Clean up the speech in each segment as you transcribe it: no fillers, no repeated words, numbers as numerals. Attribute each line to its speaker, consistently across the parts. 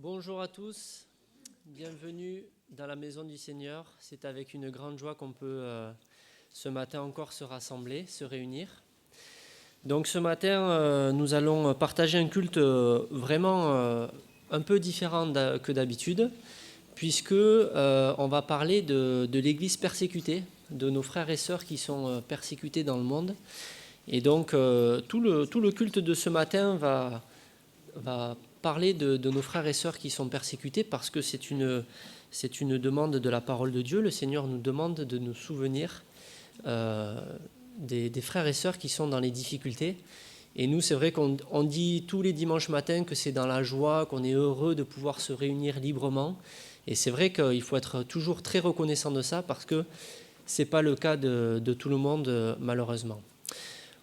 Speaker 1: Bonjour à tous, bienvenue dans la maison du Seigneur. C'est avec une grande joie qu'on peut ce matin encore se rassembler, se réunir. Donc ce matin, nous allons partager un culte vraiment un peu différent que d'habitude, puisque on va parler de l'Église persécutée, de nos frères et sœurs qui sont persécutés dans le monde. Et donc tout le culte de ce matin va parler de nos frères et sœurs qui sont persécutés parce que c'est une demande de la parole de Dieu. Le Seigneur nous demande de nous souvenir des frères et sœurs qui sont dans les difficultés. Et nous, c'est vrai qu'on dit tous les dimanches matins que c'est dans la joie, qu'on est heureux de pouvoir se réunir librement. Et c'est vrai qu'il faut être toujours très reconnaissant de ça parce que ce n'est pas le cas de tout le monde, malheureusement.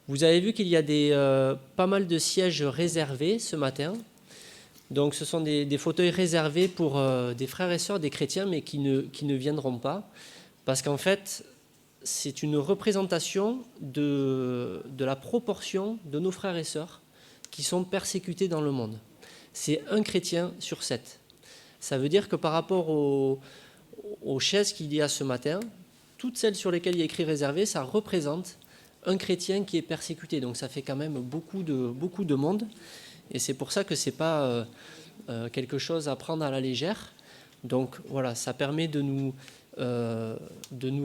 Speaker 1: Vous avez vu qu'il y a pas mal de sièges réservés ce matin. Donc ce sont des fauteuils réservés pour des frères et sœurs, des chrétiens, mais qui ne viendront pas. Parce qu'en fait, c'est une représentation de la proportion de nos frères et sœurs qui sont persécutés dans le monde. C'est un chrétien sur 7. Ça veut dire que par rapport aux chaises qu'il y a ce matin, toutes celles sur lesquelles il y a écrit réservé, ça représente un chrétien qui est persécuté. Donc ça fait quand même beaucoup de monde. Et c'est pour ça que ce n'est pas quelque chose à prendre à la légère. Donc voilà, ça permet de nous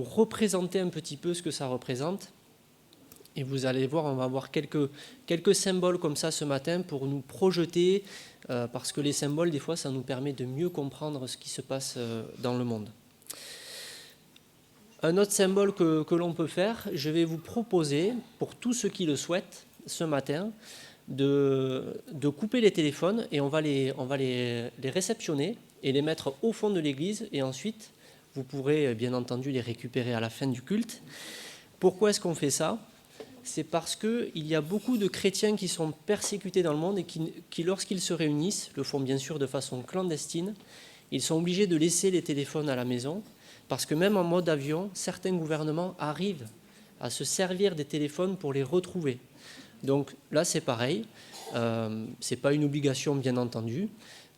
Speaker 1: représenter un petit peu ce que ça représente. Et vous allez voir, on va avoir quelques symboles comme ça ce matin pour nous projeter, parce que les symboles, des fois, ça nous permet de mieux comprendre ce qui se passe dans le monde. Un autre symbole que l'on peut faire, je vais vous proposer, pour tous ceux qui le souhaitent, ce matin, de couper les téléphones et on va les réceptionner et les mettre au fond de l'église et ensuite vous pourrez bien entendu les récupérer à la fin du culte. Pourquoi est-ce qu'on fait ça ? C'est parce qu'il y a beaucoup de chrétiens qui sont persécutés dans le monde et qui lorsqu'ils se réunissent, le font bien sûr de façon clandestine, ils sont obligés de laisser les téléphones à la maison parce que même en mode avion, certains gouvernements arrivent à se servir des téléphones pour les retrouver. Donc là, c'est pareil, ce n'est pas une obligation, bien entendu,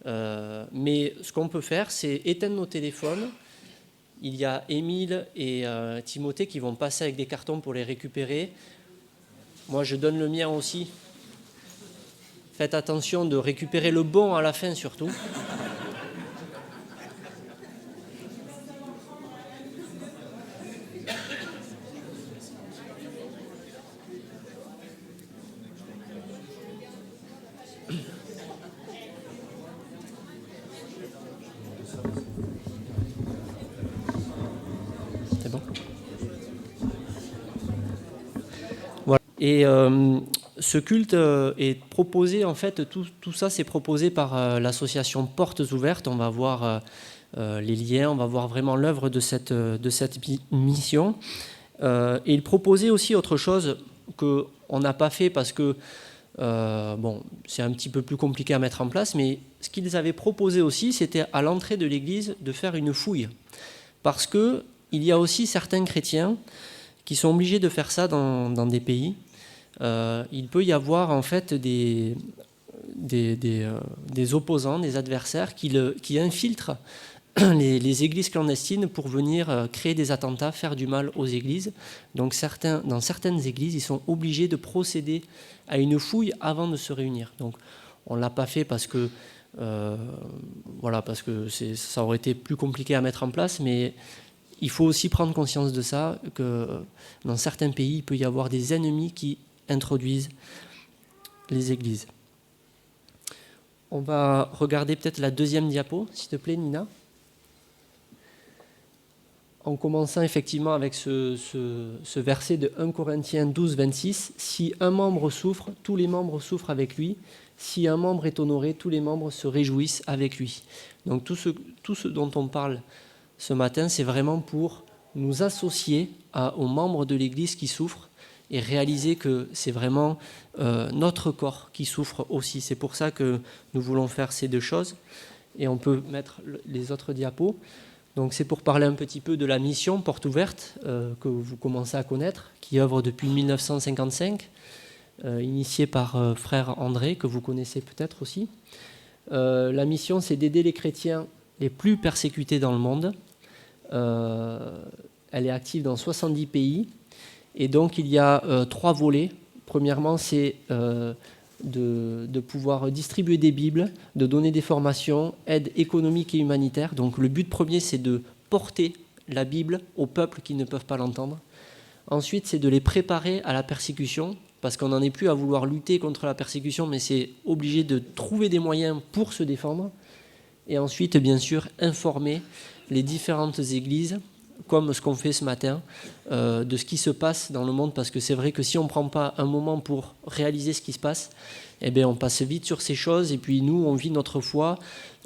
Speaker 1: mais ce qu'on peut faire, c'est éteindre nos téléphones. Il y a Émile et Timothée qui vont passer avec des cartons pour les récupérer. Moi, je donne le mien aussi. Faites attention de récupérer le bon à la fin, surtout. Et ce culte est proposé, en fait, tout ça c'est proposé par l'association Portes Ouvertes. On va voir les liens, on va voir vraiment l'œuvre de cette mission. Et il proposait aussi autre chose qu'on n'a pas fait parce que c'est un petit peu plus compliqué à mettre en place, mais ce qu'ils avaient proposé aussi, c'était à l'entrée de l'église de faire une fouille. Parce qu'il y a aussi certains chrétiens qui sont obligés de faire ça dans des pays. Il peut y avoir en fait des opposants, des adversaires qui infiltrent les églises clandestines pour venir créer des attentats, faire du mal aux églises. Donc dans certaines églises, ils sont obligés de procéder à une fouille avant de se réunir. Donc on ne l'a pas fait parce que ça aurait été plus compliqué à mettre en place, mais il faut aussi prendre conscience de ça, que dans certains pays, il peut y avoir des ennemis qui introduisent les églises. On va regarder peut-être la deuxième diapo, s'il te plaît, Nina. En commençant effectivement avec ce verset de 1 Corinthiens 12, 26, « Si un membre souffre, tous les membres souffrent avec lui. Si un membre est honoré, tous les membres se réjouissent avec lui. » Donc tout ce dont on parle ce matin, c'est vraiment pour nous associer aux membres de l'Église qui souffrent et réaliser que c'est vraiment notre corps qui souffre aussi. C'est pour ça que nous voulons faire ces deux choses. Et on peut mettre les autres diapos. Donc c'est pour parler un petit peu de la mission Portes Ouvertes que vous commencez à connaître, qui œuvre depuis 1955, initiée par frère André, que vous connaissez peut-être aussi. La mission, c'est d'aider les chrétiens les plus persécutés dans le monde. Elle est active dans 70 pays. Et donc, il y a 3 volets. Premièrement, c'est de pouvoir distribuer des Bibles, de donner des formations, aide économique et humanitaire. Donc, le but premier, c'est de porter la Bible aux peuples qui ne peuvent pas l'entendre. Ensuite, c'est de les préparer à la persécution, parce qu'on n'en est plus à vouloir lutter contre la persécution, mais c'est obligé de trouver des moyens pour se défendre. Et ensuite, bien sûr, informer les différentes églises, comme ce qu'on fait ce matin, de ce qui se passe dans le monde, parce que c'est vrai que si on ne prend pas un moment pour réaliser ce qui se passe, eh bien, on passe vite sur ces choses, et puis nous, on vit notre foi,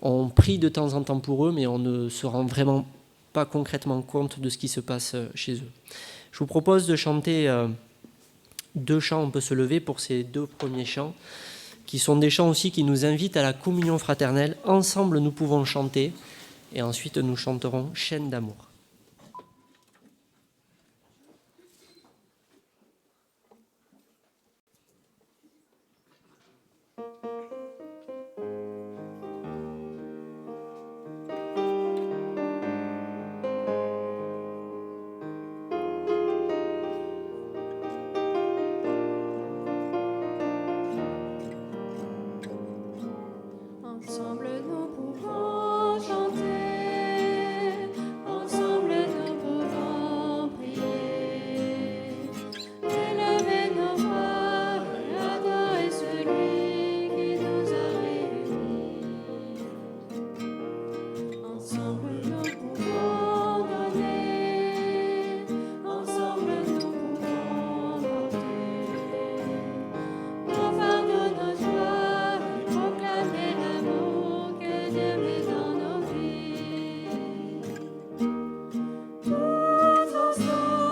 Speaker 1: on prie de temps en temps pour eux, mais on ne se rend vraiment pas concrètement compte de ce qui se passe chez eux. Je vous propose de chanter 2 chants, on peut se lever pour ces 2 premiers chants, qui sont des chants aussi qui nous invitent à la communion fraternelle. Ensemble, nous pouvons chanter, et ensuite nous chanterons « Chaîne d'amour ».
Speaker 2: Ensemble nous pouvons chanter, ensemble nous pouvons prier, élever nos voix et adorer celui qui nous a réunis. Ensemble nous pouvons donner, ensemble nous pouvons porter, au fardeau nos joies et proclamer l'amour que Dieu met dans nos vies. Tous ensemble,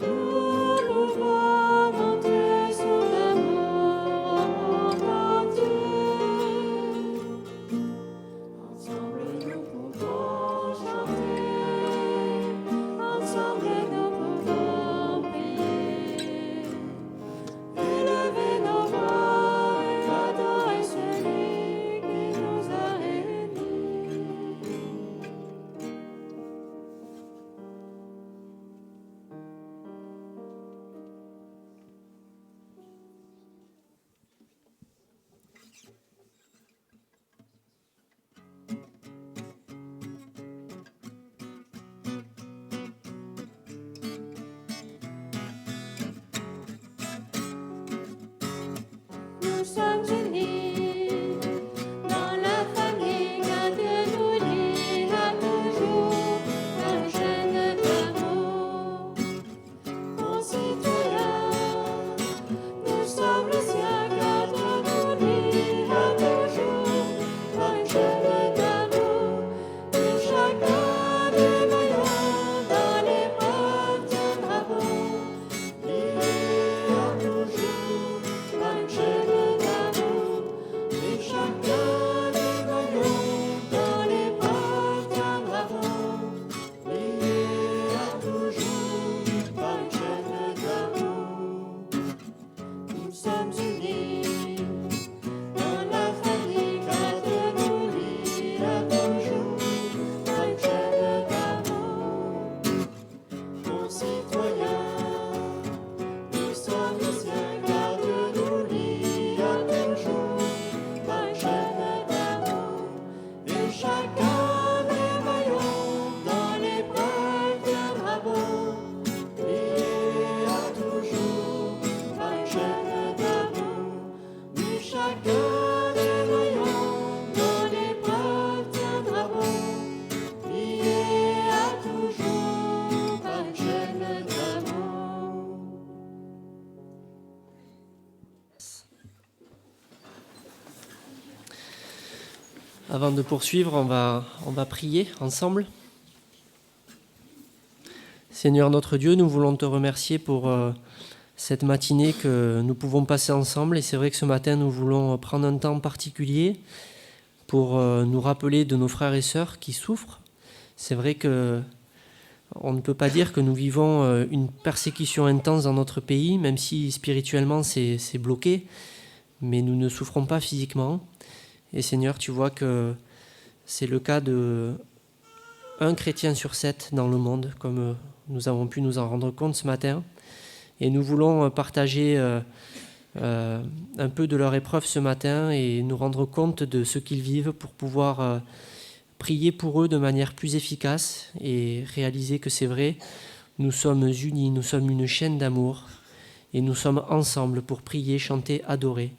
Speaker 2: nous pouvons montrer son amour au monde entier. Ensemble nous pouvons chanter, ensemble nous pouvons prier, élever nos voix et adorer celui qui nous a réunis. Nous sommes unis dans la famille car Dieu nous lie à toujours par une chaîne d'amour. Concitoyens, nous sommes les siens car Dieu nous lie à toujours par une chaîne d'amour. Et chacun des maillons dans l'épreuve tiendra bon, liés à toujours par une chaîne d'amour. Et chacun des maillons dans l'épreuve tiendra bon, liés à toujours par une chaîne d'amour. Nous sommes unis dans la famille car Dieu nous lie à toujours par une chaîne d'amour. Concitoyens, nous sommes les siens car Dieu nous lie à toujours par une chaîne d'amour. Et chacun des maillons dans l'épreuve tiendra bon, lié à toujours par une chaîne d'amour. Mais chacun des maillons dans l'épreuve tiendra bon, lié à toujours par une chaîne d'amour.
Speaker 1: Avant de poursuivre, on va prier ensemble. Seigneur notre Dieu, nous voulons te remercier pour cette matinée que nous pouvons passer ensemble. Et c'est vrai que ce matin, nous voulons prendre un temps particulier pour nous rappeler de nos frères et sœurs qui souffrent. C'est vrai que On ne peut pas dire que nous vivons une persécution intense dans notre pays, même si spirituellement c'est bloqué, mais nous ne souffrons pas physiquement. Et Seigneur, tu vois que c'est le cas de 1 chrétien sur 7 dans le monde, comme nous avons pu nous en rendre compte ce matin. Et nous voulons partager un peu de leur épreuve ce matin et nous rendre compte de ce qu'ils vivent pour pouvoir prier pour eux de manière plus efficace et réaliser que c'est vrai, nous sommes unis, nous sommes une chaîne d'amour et nous sommes ensemble pour prier, chanter, adorer.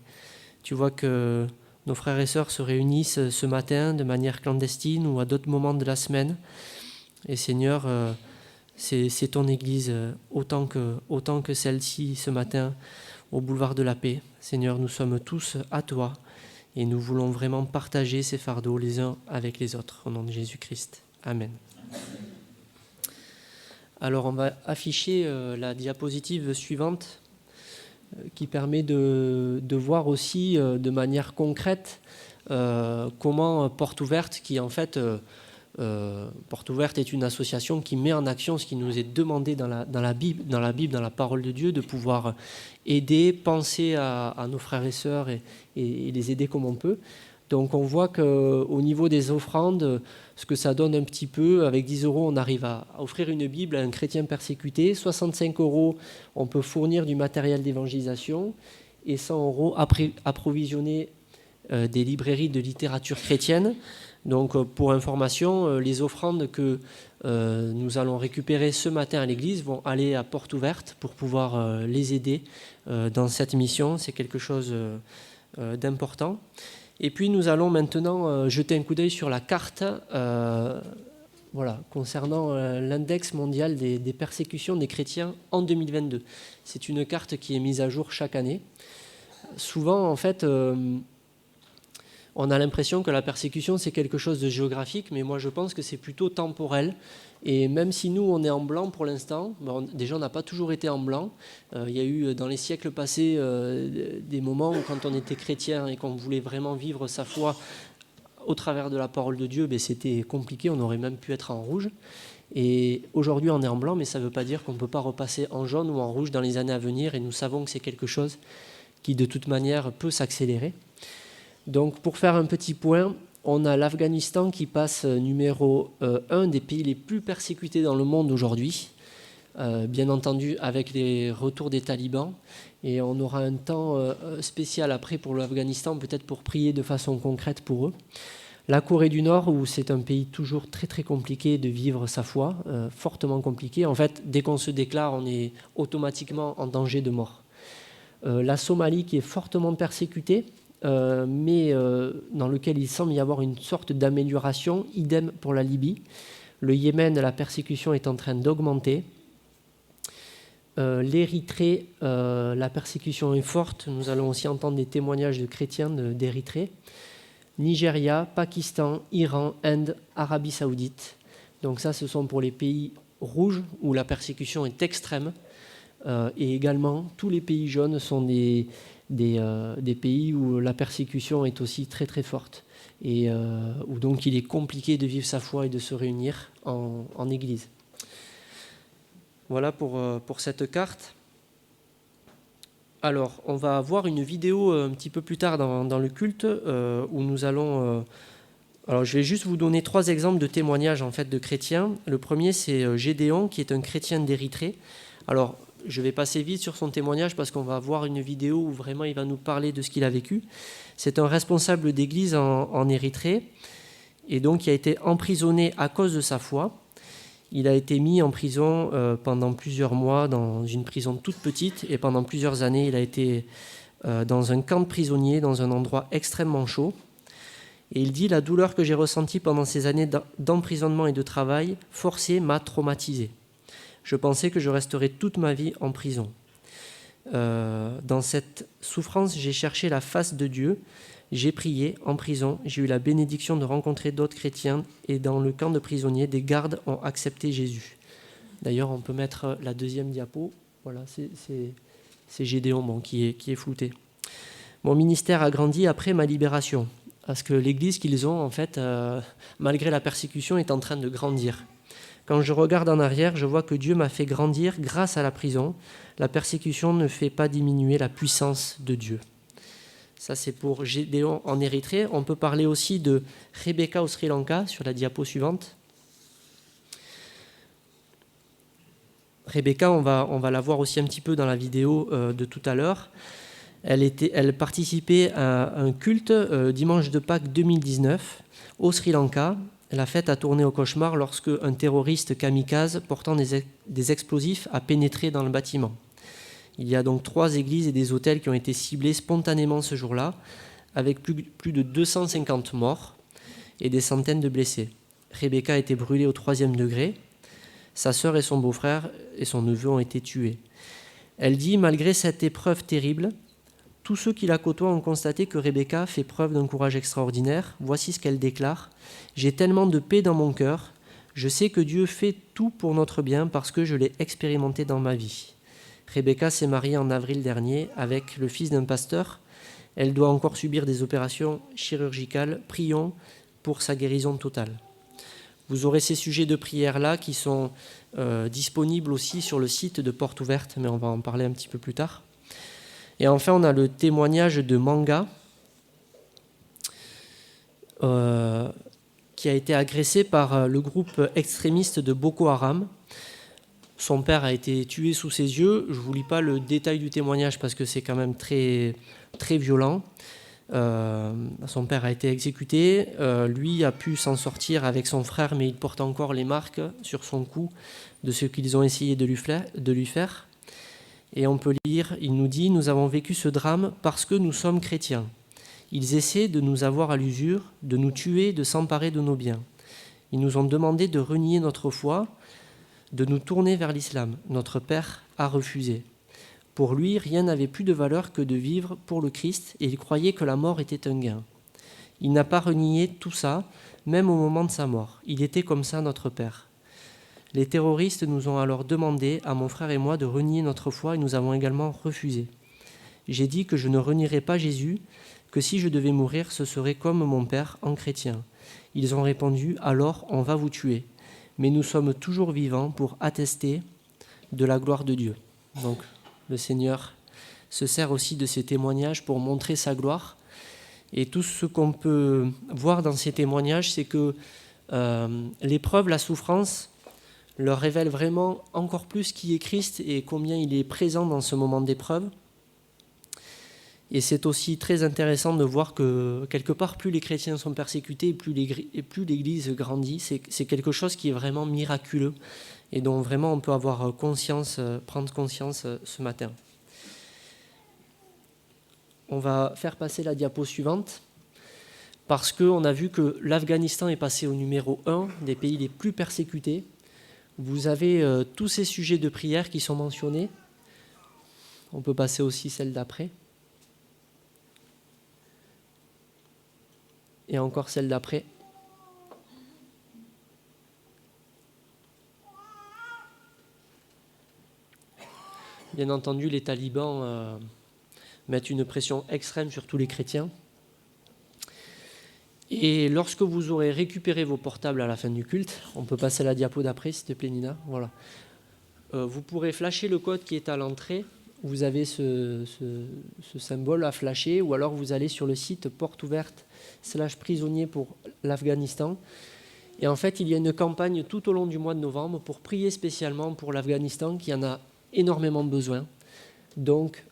Speaker 1: Tu vois que nos frères et sœurs se réunissent ce matin de manière clandestine ou à d'autres moments de la semaine. Et Seigneur, c'est ton Église autant que celle-ci ce matin au boulevard de la Paix. Seigneur, nous sommes tous à toi et nous voulons vraiment partager ces fardeaux les uns avec les autres. Au nom de Jésus-Christ. Amen. Alors on va afficher la diapositive suivante qui permet de voir aussi de manière concrète comment Porte Ouverte, qui en fait, Porte Ouverte est une association qui met en action ce qui nous est demandé dans la Bible, dans la parole de Dieu, de pouvoir aider, penser à nos frères et sœurs et les aider comme on peut. Donc on voit qu'au niveau des offrandes, ce que ça donne un petit peu, avec 10 €, on arrive à offrir une Bible à un chrétien persécuté. 65 €, on peut fournir du matériel d'évangélisation. Et 100 € approvisionner des librairies de littérature chrétienne. Donc pour information, les offrandes que nous allons récupérer ce matin à l'église vont aller à Porte Ouverte pour pouvoir les aider dans cette mission. C'est quelque chose d'important. Et puis nous allons maintenant jeter un coup d'œil sur la carte concernant l'index mondial des persécutions des chrétiens en 2022. C'est une carte qui est mise à jour chaque année. Souvent, en fait, on a l'impression que la persécution, c'est quelque chose de géographique, mais moi je pense que c'est plutôt temporel. Et même si nous, on est en blanc pour l'instant, déjà on n'a pas toujours été en blanc. Il y a eu dans les siècles passés des moments où quand on était chrétien et qu'on voulait vraiment vivre sa foi au travers de la parole de Dieu, c'était compliqué, on aurait même pu être en rouge. Et aujourd'hui on est en blanc, mais ça ne veut pas dire qu'on ne peut pas repasser en jaune ou en rouge dans les années à venir. Et nous savons que c'est quelque chose qui de toute manière peut s'accélérer. Donc pour faire un petit point, on a l'Afghanistan qui passe numéro 1 des pays les plus persécutés dans le monde aujourd'hui, bien entendu avec les retours des talibans. Et on aura un temps spécial après pour l'Afghanistan, peut-être pour prier de façon concrète pour eux. La Corée du Nord, où c'est un pays toujours très très compliqué de vivre sa foi, fortement compliqué. En fait, dès qu'on se déclare, on est automatiquement en danger de mort. La Somalie qui est fortement persécutée, mais dans lequel il semble y avoir une sorte d'amélioration, idem pour la Libye. Le Yémen, la persécution est en train d'augmenter. L'Érythrée, la persécution est forte. Nous allons aussi entendre des témoignages de chrétiens d'Érythrée. Nigeria, Pakistan, Iran, Inde, Arabie Saoudite. Donc ça, ce sont pour les pays rouges où la persécution est extrême. Et également, tous les pays jaunes sont des pays où la persécution est aussi très très forte et où donc il est compliqué de vivre sa foi et de se réunir en église. Voilà pour cette carte. Alors, on va voir une vidéo un petit peu plus tard dans le culte où nous allons... alors, je vais juste vous donner 3 exemples de témoignages en fait, de chrétiens. Le premier, c'est Gédéon, qui est un chrétien d'Érythrée. Alors, je vais passer vite sur son témoignage parce qu'on va voir une vidéo où vraiment il va nous parler de ce qu'il a vécu. C'est un responsable d'église en Érythrée et donc il a été emprisonné à cause de sa foi. Il a été mis en prison pendant plusieurs mois dans une prison toute petite et pendant plusieurs années il a été dans un camp de prisonniers dans un endroit extrêmement chaud. Et il dit « La douleur que j'ai ressentie pendant ces années d'emprisonnement et de travail forcé m'a traumatisé. Je pensais que je resterais toute ma vie en prison. Dans cette souffrance, j'ai cherché la face de Dieu. J'ai prié en prison. J'ai eu la bénédiction de rencontrer d'autres chrétiens. Et dans le camp de prisonniers, des gardes ont accepté Jésus. » D'ailleurs, on peut mettre la deuxième diapo. Voilà, c'est Gédéon qui est flouté. « Mon ministère a grandi après ma libération. Parce que l'église qu'ils ont, en fait, malgré la persécution, est en train de grandir. Quand je regarde en arrière, je vois que Dieu m'a fait grandir grâce à la prison. La persécution ne fait pas diminuer la puissance de Dieu. Ça, c'est pour Gédéon en Érythrée. On peut parler aussi de Rebecca au Sri Lanka, sur la diapo suivante. Rebecca, on va la voir aussi un petit peu dans la vidéo de tout à l'heure. Elle participait à un culte dimanche de Pâques 2019 au Sri Lanka. La fête a tourné au cauchemar lorsque un terroriste kamikaze portant des explosifs a pénétré dans le bâtiment. Il y a donc 3 églises et des hôtels qui ont été ciblés spontanément ce jour-là, avec plus de 250 morts et des centaines de blessés. Rebecca a été brûlée au 3e degré. Sa sœur et son beau-frère et son neveu ont été tués. Elle dit, malgré cette épreuve terrible, tous ceux qui la côtoient ont constaté que Rebecca fait preuve d'un courage extraordinaire. Voici ce qu'elle déclare. « J'ai tellement de paix dans mon cœur. Je sais que Dieu fait tout pour notre bien parce que je l'ai expérimenté dans ma vie. » Rebecca s'est mariée en avril dernier avec le fils d'un pasteur. Elle doit encore subir des opérations chirurgicales. Prions pour sa guérison totale. Vous aurez ces sujets de prière-là qui sont disponibles aussi sur le site de Porte Ouverte, mais on va en parler un petit peu plus tard. Et enfin, on a le témoignage de Manga, qui a été agressé par le groupe extrémiste de Boko Haram. Son père a été tué sous ses yeux. Je ne vous lis pas le détail du témoignage parce que c'est quand même très, très violent. Son père a été exécuté. Lui a pu s'en sortir avec son frère, mais il porte encore les marques sur son cou de ce qu'ils ont essayé de lui faire. Et on peut lire, il nous dit « Nous avons vécu ce drame parce que nous sommes chrétiens. Ils essaient de nous avoir à l'usure, de nous tuer, de s'emparer de nos biens. Ils nous ont demandé de renier notre foi, de nous tourner vers l'islam. Notre père a refusé. Pour lui, rien n'avait plus de valeur que de vivre pour le Christ et il croyait que la mort était un gain. Il n'a pas renié tout ça, même au moment de sa mort. Il était comme ça, notre père. Les terroristes nous ont alors demandé, à mon frère et moi, de renier notre foi et nous avons également refusé. J'ai dit que je ne renierais pas Jésus, que si je devais mourir, ce serait comme mon père, en chrétien. Ils ont répondu, alors on va vous tuer. Mais nous sommes toujours vivants pour attester de la gloire de Dieu. » Donc, le Seigneur se sert aussi de ces témoignages pour montrer sa gloire. Et tout ce qu'on peut voir dans ces témoignages, c'est que l'épreuve, la souffrance, leur révèle vraiment encore plus qui est Christ et combien il est présent dans ce moment d'épreuve. Et c'est aussi très intéressant de voir que, quelque part, plus les chrétiens sont persécutés et plus l'Église grandit. C'est quelque chose qui est vraiment miraculeux et dont vraiment on peut avoir conscience, prendre conscience ce matin. On va faire passer la diapo suivante parce qu'on a vu que l'Afghanistan est passé au numéro 1 des pays les plus persécutés. Vous avez tous ces sujets de prière qui sont mentionnés. On peut passer aussi celle d'après. Et encore celle d'après. Bien entendu, les talibans mettent une pression extrême sur tous les chrétiens. Et lorsque vous aurez récupéré vos portables à la fin du culte, on peut passer à la diapo d'après, s'il te plaît, Nina. Voilà. Vous pourrez flasher le code qui est à l'entrée. Vous avez ce symbole à flasher, ou alors vous allez sur le site Porte Ouverte /prisonnier pour l'Afghanistan. Et en fait, il y a une campagne tout au long du mois de novembre pour prier spécialement pour l'Afghanistan qui en a énormément besoin. Donc,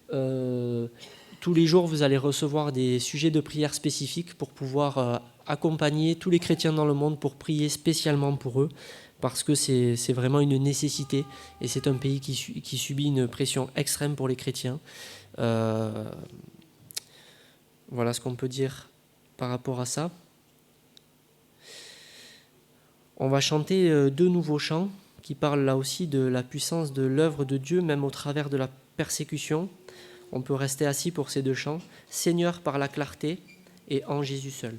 Speaker 1: tous les jours, vous allez recevoir des sujets de prière spécifiques pour pouvoir accompagner tous les chrétiens dans le monde pour prier spécialement pour eux, parce que c'est vraiment une nécessité et c'est un pays qui subit une pression extrême pour les chrétiens. Voilà ce qu'on peut dire par rapport à ça. On va chanter 2 nouveaux chants qui parlent là aussi de la puissance de l'œuvre de Dieu, même au travers de la persécution. On peut rester assis pour ces 2 chants. Seigneur par la clarté et en Jésus seul.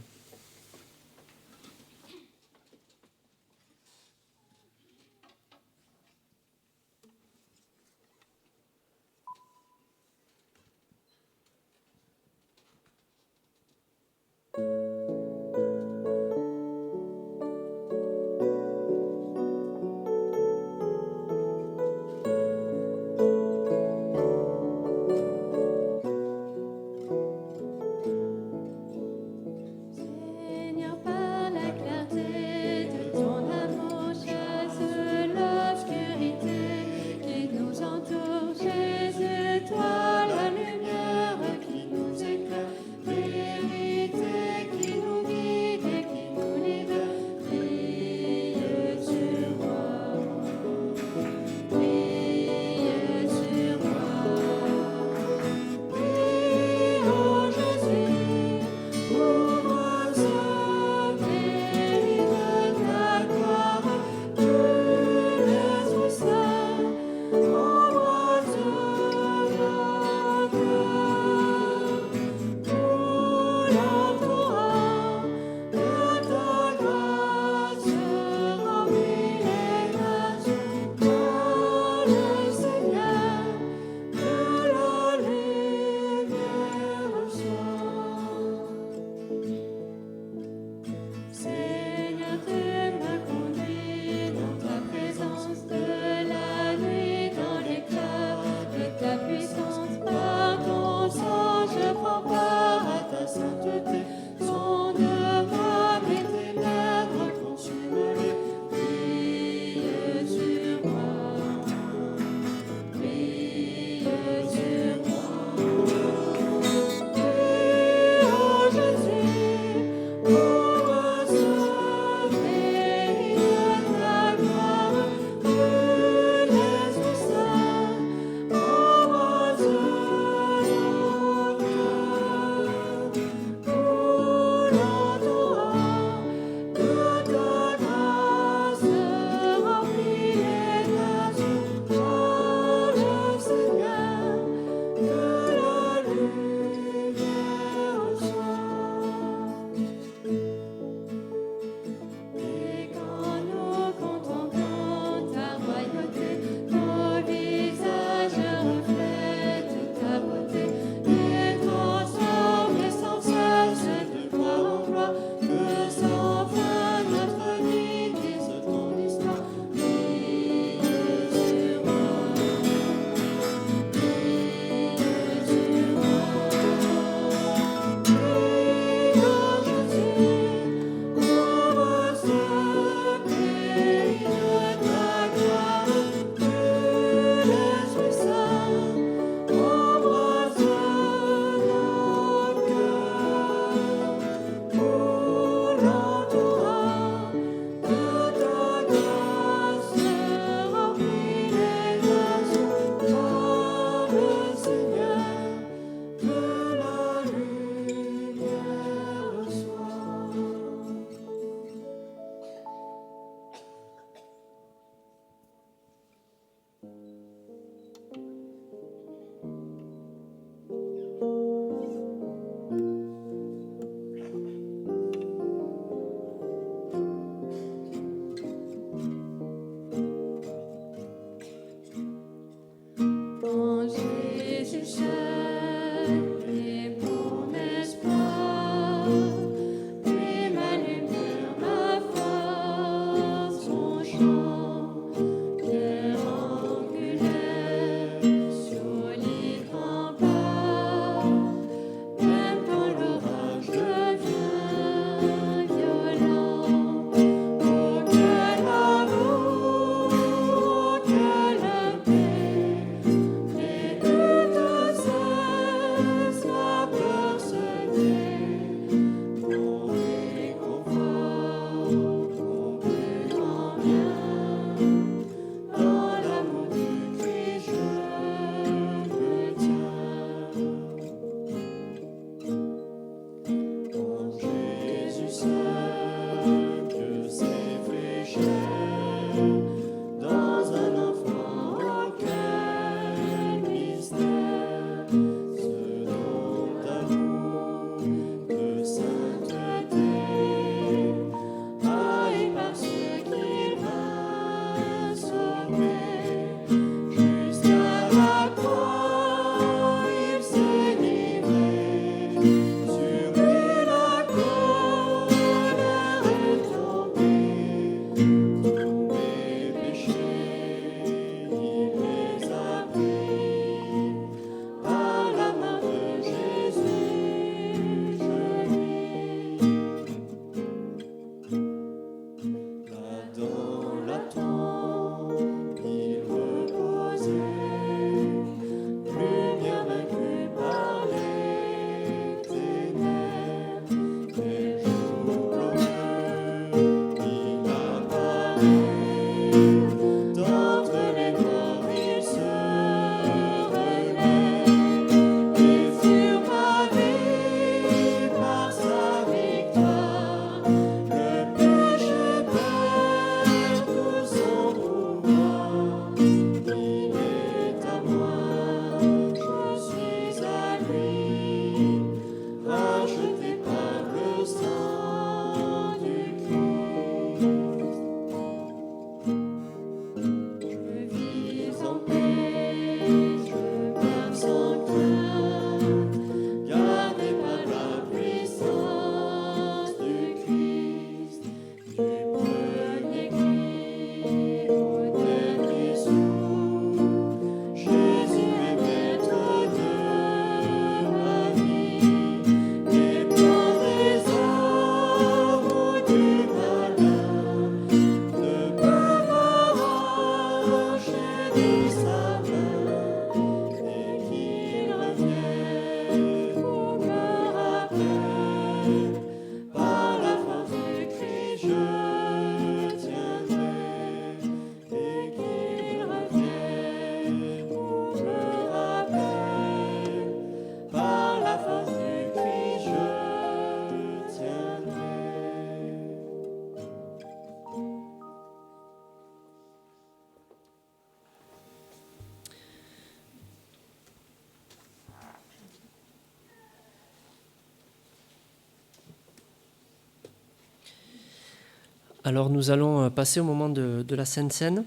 Speaker 1: Alors nous allons passer au moment de la Sainte Seine.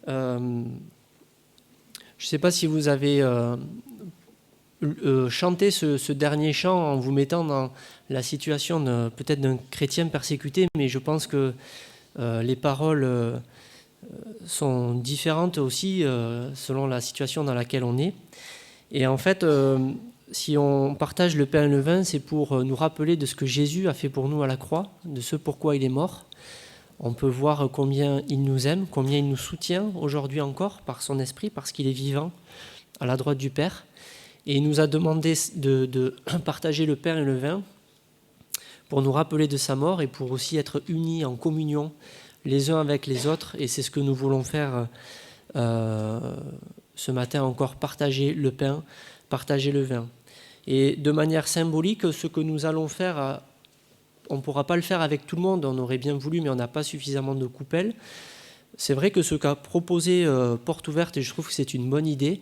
Speaker 1: Je ne sais pas si vous avez chanté ce dernier chant en vous mettant dans la situation peut-être d'un chrétien persécuté, mais je pense que les paroles sont différentes aussi selon la situation dans laquelle on est. Et en fait, si on partage le pain et le vin, c'est pour nous rappeler de ce que Jésus a fait pour nous à la croix, de ce pourquoi il est mort. On peut voir combien il nous aime, combien il nous soutient aujourd'hui encore par son esprit, parce qu'il est vivant à la droite du Père. Et il nous a demandé de partager le pain et le vin pour nous rappeler de sa mort et pour aussi être unis en communion les uns avec les autres. Et c'est ce que nous voulons faire ce matin encore, partager le pain, partager le vin. Et de manière symbolique, ce que nous allons faire, on ne pourra pas le faire avec tout le monde, on aurait bien voulu, mais on n'a pas suffisamment de coupelles. C'est vrai que ce qu'a proposé Porte Ouverte, et je trouve que c'est une bonne idée,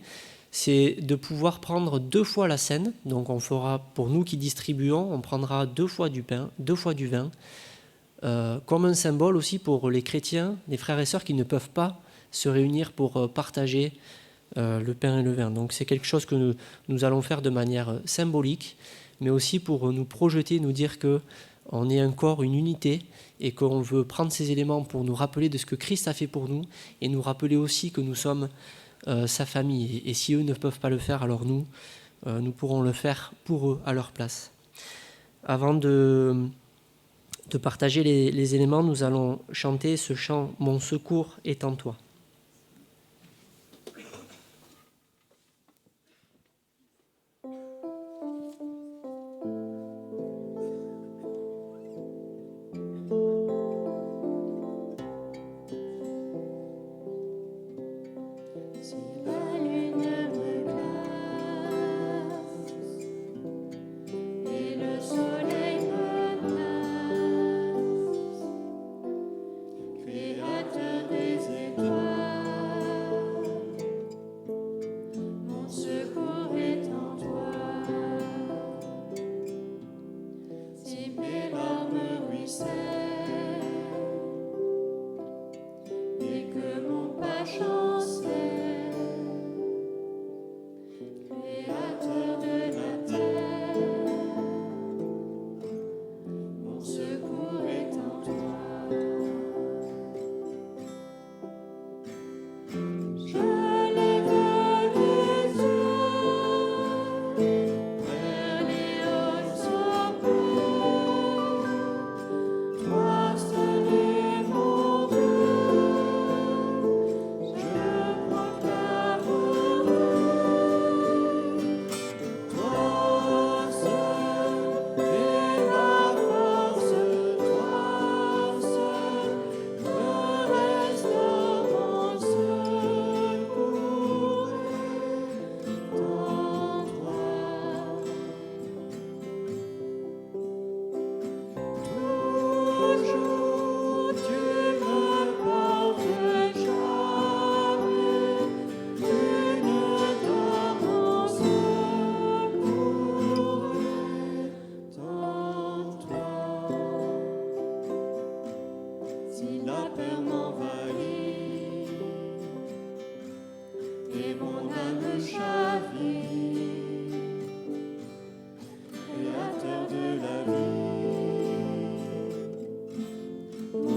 Speaker 1: c'est de pouvoir prendre 2 fois la scène. Donc on fera, pour nous qui distribuons, on prendra 2 fois du pain, 2 fois du vin, comme un symbole aussi pour les chrétiens, les frères et sœurs qui ne peuvent pas se réunir pour partager le pain et le vin. Donc c'est quelque chose que nous allons faire de manière symbolique, mais aussi pour nous projeter, nous dire qu'on est un corps, une unité, et qu'on veut prendre ces éléments pour nous rappeler de ce que Christ a fait pour nous, et nous rappeler aussi que nous sommes sa famille. Et si eux ne peuvent pas le faire, alors nous pourrons le faire pour eux, à leur place. Avant de partager les éléments, nous allons chanter ce chant « Mon secours est en toi ».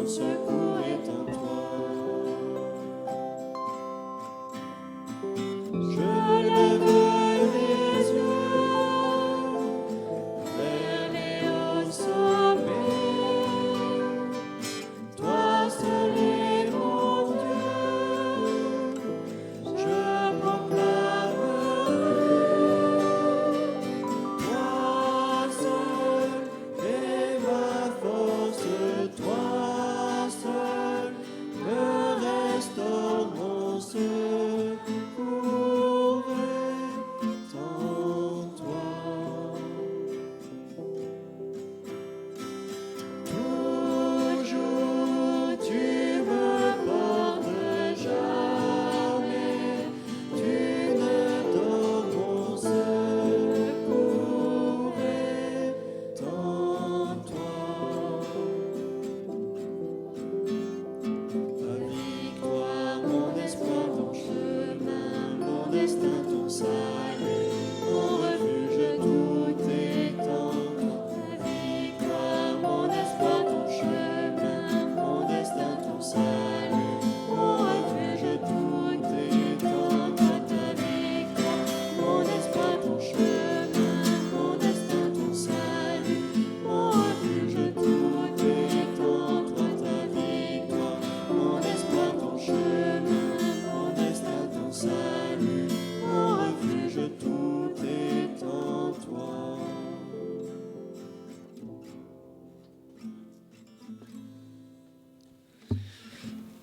Speaker 2: Je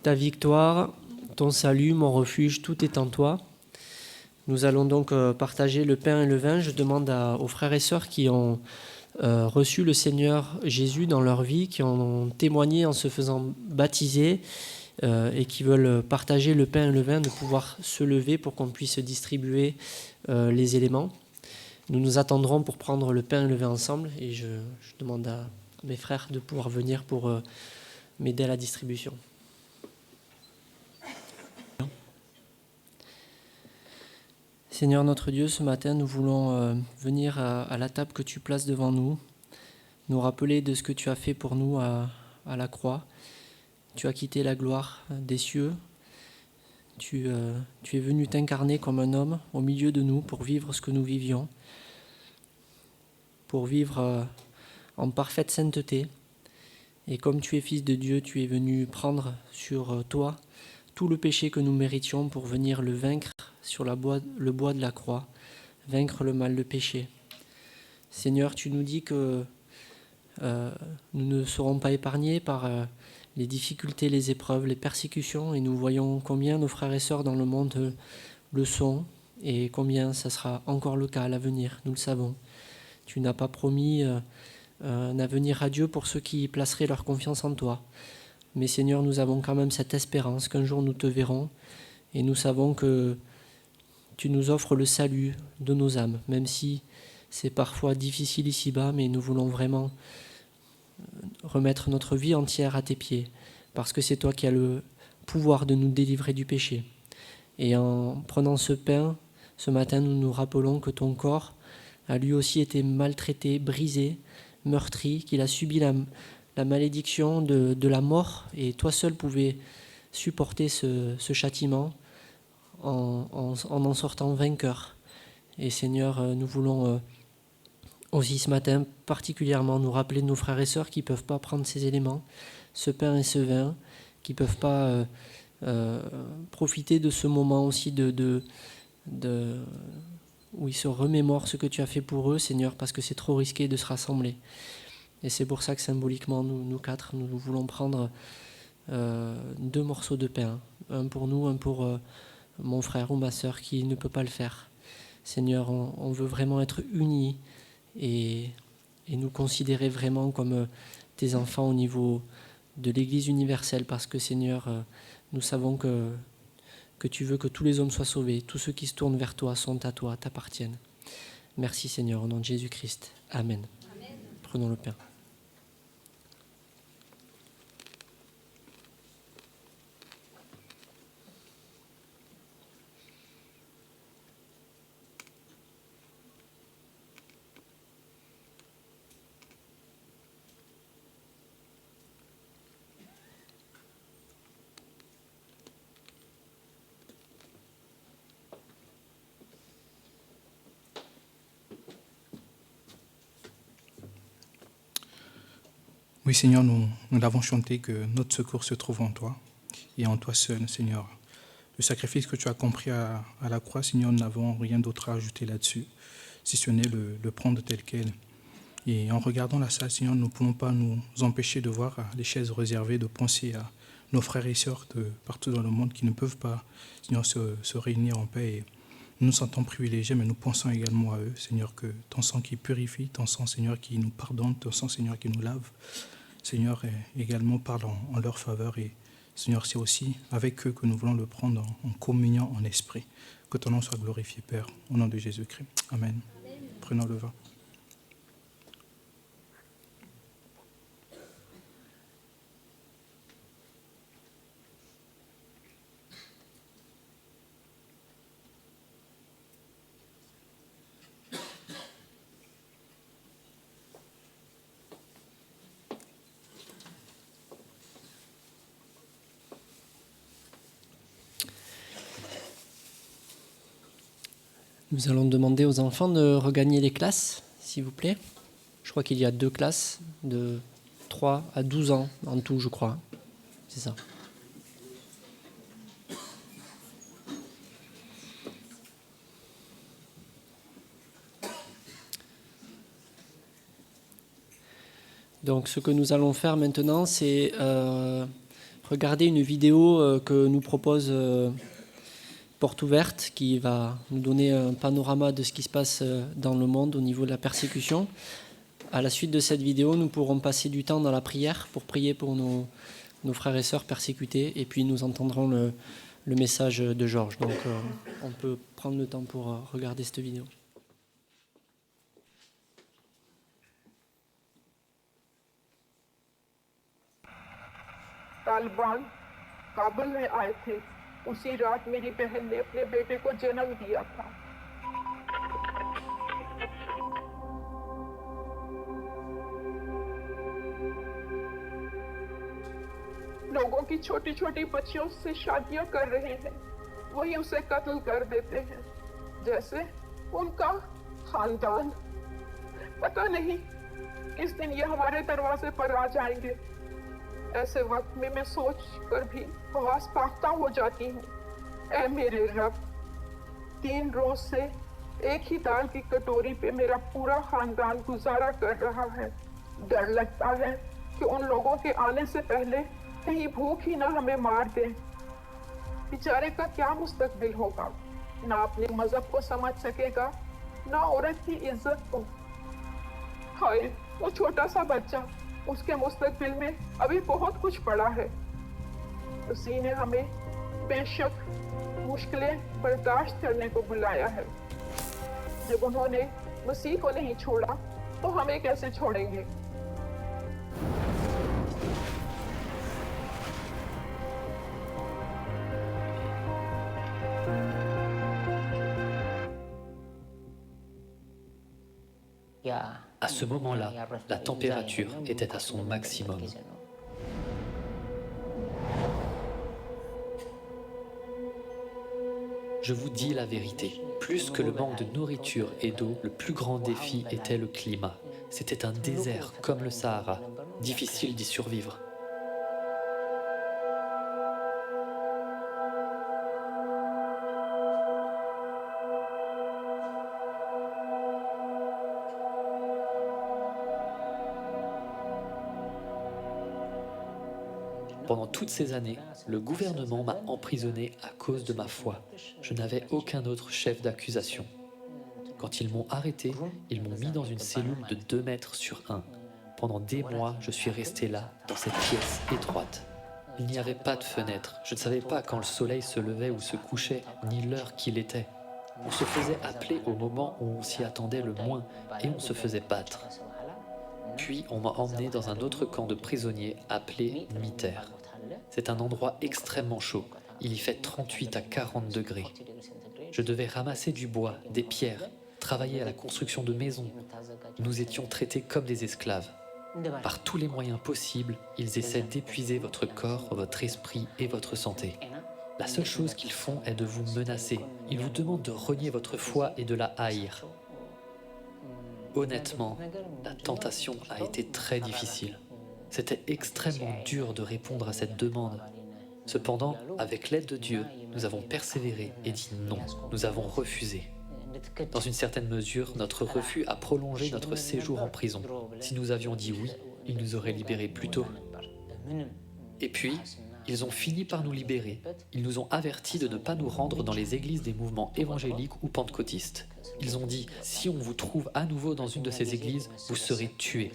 Speaker 1: ta victoire, ton salut, mon refuge, tout est en toi. Nous allons donc partager le pain et le vin. Je demande aux frères et sœurs qui ont reçu le Seigneur Jésus dans leur vie, qui ont témoigné en se faisant baptiser et qui veulent partager le pain et le vin, de pouvoir se lever pour qu'on puisse distribuer les éléments. Nous nous attendrons pour prendre le pain et le vin ensemble et je demande à mes frères de pouvoir venir pour m'aider à la distribution. Seigneur notre Dieu, ce matin, nous voulons venir à la table que tu places devant nous, nous rappeler de ce que tu as fait pour nous à la croix. Tu as quitté la gloire des cieux. Tu es venu t'incarner comme un homme au milieu de nous pour vivre ce que nous vivions, pour vivre en parfaite sainteté. Et comme tu es fils de Dieu, tu es venu prendre sur toi tout le péché que nous méritions pour venir le vaincre sur le bois de la croix, vaincre le mal, le péché. Seigneur, tu nous dis que nous ne serons pas épargnés par les difficultés, les épreuves, les persécutions, et nous voyons combien nos frères et sœurs dans le monde le sont, et combien ça sera encore le cas à l'avenir, nous le savons. Tu n'as pas promis un avenir radieux pour ceux qui placeraient leur confiance en toi. Mais Seigneur, nous avons quand même cette espérance qu'un jour nous te verrons, et nous savons que tu nous offres le salut de nos âmes, même si c'est parfois difficile ici-bas, mais nous voulons vraiment remettre notre vie entière à tes pieds, parce que c'est toi qui as le pouvoir de nous délivrer du péché. Et en prenant ce pain, ce matin, nous nous rappelons que ton corps a lui aussi été maltraité, brisé, meurtri, qu'il a subi la malédiction de la mort, et toi seul pouvais supporter ce châtiment en sortant vainqueur. Et Seigneur, nous voulons aussi ce matin particulièrement nous rappeler de nos frères et sœurs qui ne peuvent pas prendre ces éléments, ce pain et ce vin, qui ne peuvent pas profiter de ce moment aussi où ils se remémorent ce que tu as fait pour eux, Seigneur, parce que c'est trop risqué de se rassembler. Et c'est pour ça que symboliquement, nous quatre, nous voulons prendre 2 morceaux de pain, un pour nous, un pour mon frère ou ma sœur qui ne peut pas le faire. Seigneur, on veut vraiment être unis et nous considérer vraiment comme tes enfants au niveau de l'Église universelle, parce que Seigneur, nous savons que tu veux que tous les hommes soient sauvés, tous ceux qui se tournent vers toi sont à toi, t'appartiennent. Merci Seigneur, au nom de Jésus-Christ. Amen. Amen. Prenons le pain.
Speaker 3: Oui, Seigneur, nous l'avons chanté que notre secours se trouve en toi et en toi seul, Seigneur. Le sacrifice que tu as compris à la croix, Seigneur, nous n'avons rien d'autre à ajouter là-dessus, si ce n'est le prendre tel quel. Et en regardant la salle, Seigneur, nous ne pouvons pas nous empêcher de voir les chaises réservées, de penser à nos frères et sœurs de partout dans le monde qui ne peuvent pas, Seigneur, se réunir en paix. Et nous nous sentons privilégiés, mais nous pensons également à eux, Seigneur, que ton sang qui purifie, ton sang, Seigneur, qui nous pardonne, ton sang, Seigneur, qui nous lave, Seigneur, également parle en leur faveur. Et Seigneur, c'est aussi avec eux que nous voulons le prendre en communion en esprit. Que ton nom soit glorifié, Père, au nom de Jésus-Christ. Amen. Amen. Prenons le vin.
Speaker 1: Nous allons demander aux enfants de regagner les classes, s'il vous plaît. Je crois qu'il y a 2 classes de 3 à 12 ans en tout, je crois. C'est ça. Donc ce que nous allons faire maintenant, c'est regarder une vidéo que nous propose Porte Ouverte, qui va nous donner un panorama de ce qui se passe dans le monde au niveau de la persécution. À la suite de cette vidéo, nous pourrons passer du temps dans la prière pour prier pour nos frères et sœurs persécutés, et puis nous entendrons le message de Georges. Donc on peut prendre le temps pour regarder cette vidéo.
Speaker 4: Taliban काबुल में आए थे उसी रात मेरी बहन ने अपने बेटे को जन्म दिया था। लोगों की छोटी छोटी बच्चियों से शादियां कर रहे हैं, वही उसे कत्ल कर देते हैं जैसे उनका खानदान। पता नहीं किस दिन ये हमारे दरवाजे पर आ जाएंगे। ऐसे वक्त में मैं सोच कर भी हवास पाख्ता हो जाती हूँ। ऐ मेरे रब, 3 रोज से एक ही दाल की कटोरी पे मेरा पूरा खानदान गुजारा कर रहा है। डर लगता है कि उन लोगों के आने से पहले कहीं भूख ही ना हमें मार दे। बेचारे का क्या मुस्तकबिल होगा, ना अपने मजहब को समझ सकेगा, ना औरत की इज्जत को। हाय वो छोटा सा बच्चा, उसके मुस्तकबिल में अभी बहुत कुछ पड़ा है। उसी ने हमें बेशक मुश्किलें बर्दाश्त करने को बुलाया है। जब उन्होंने मसीह को नहीं छोड़ा तो हमें कैसे छोड़ेंगे।
Speaker 5: À ce moment-là, la température était à son maximum. Je vous dis la vérité, plus que le manque de nourriture et d'eau, le plus grand défi était le climat. C'était un désert comme le Sahara, difficile d'y survivre. Pendant toutes ces années, le gouvernement m'a emprisonné à cause de ma foi. Je n'avais aucun autre chef d'accusation. Quand ils m'ont arrêté, ils m'ont mis dans une cellule de 2 mètres sur 1. Pendant des mois, je suis resté là, dans cette pièce étroite. Il n'y avait pas de fenêtre. Je ne savais pas quand le soleil se levait ou se couchait, ni l'heure qu'il était. On se faisait appeler au moment où on s'y attendait le moins et on se faisait battre. Puis on m'a emmené dans un autre camp de prisonniers appelé Miter. C'est un endroit extrêmement chaud. Il y fait 38 à 40 degrés. Je devais ramasser du bois, des pierres, travailler à la construction de maisons. Nous étions traités comme des esclaves. Par tous les moyens possibles, ils essaient d'épuiser votre corps, votre esprit et votre santé. La seule chose qu'ils font est de vous menacer. Ils vous demandent de renier votre foi et de la haïr. Honnêtement, la tentation a été très difficile. C'était extrêmement dur de répondre à cette demande. Cependant, avec l'aide de Dieu, nous avons persévéré et dit non. Nous avons refusé. Dans une certaine mesure, notre refus a prolongé notre séjour en prison. Si nous avions dit oui, ils nous auraient libérés plus tôt. Et puis, ils ont fini par nous libérer. Ils nous ont avertis de ne pas nous rendre dans les églises des mouvements évangéliques ou pentecôtistes. Ils ont dit, si on vous trouve à nouveau dans une de ces églises, vous serez tués.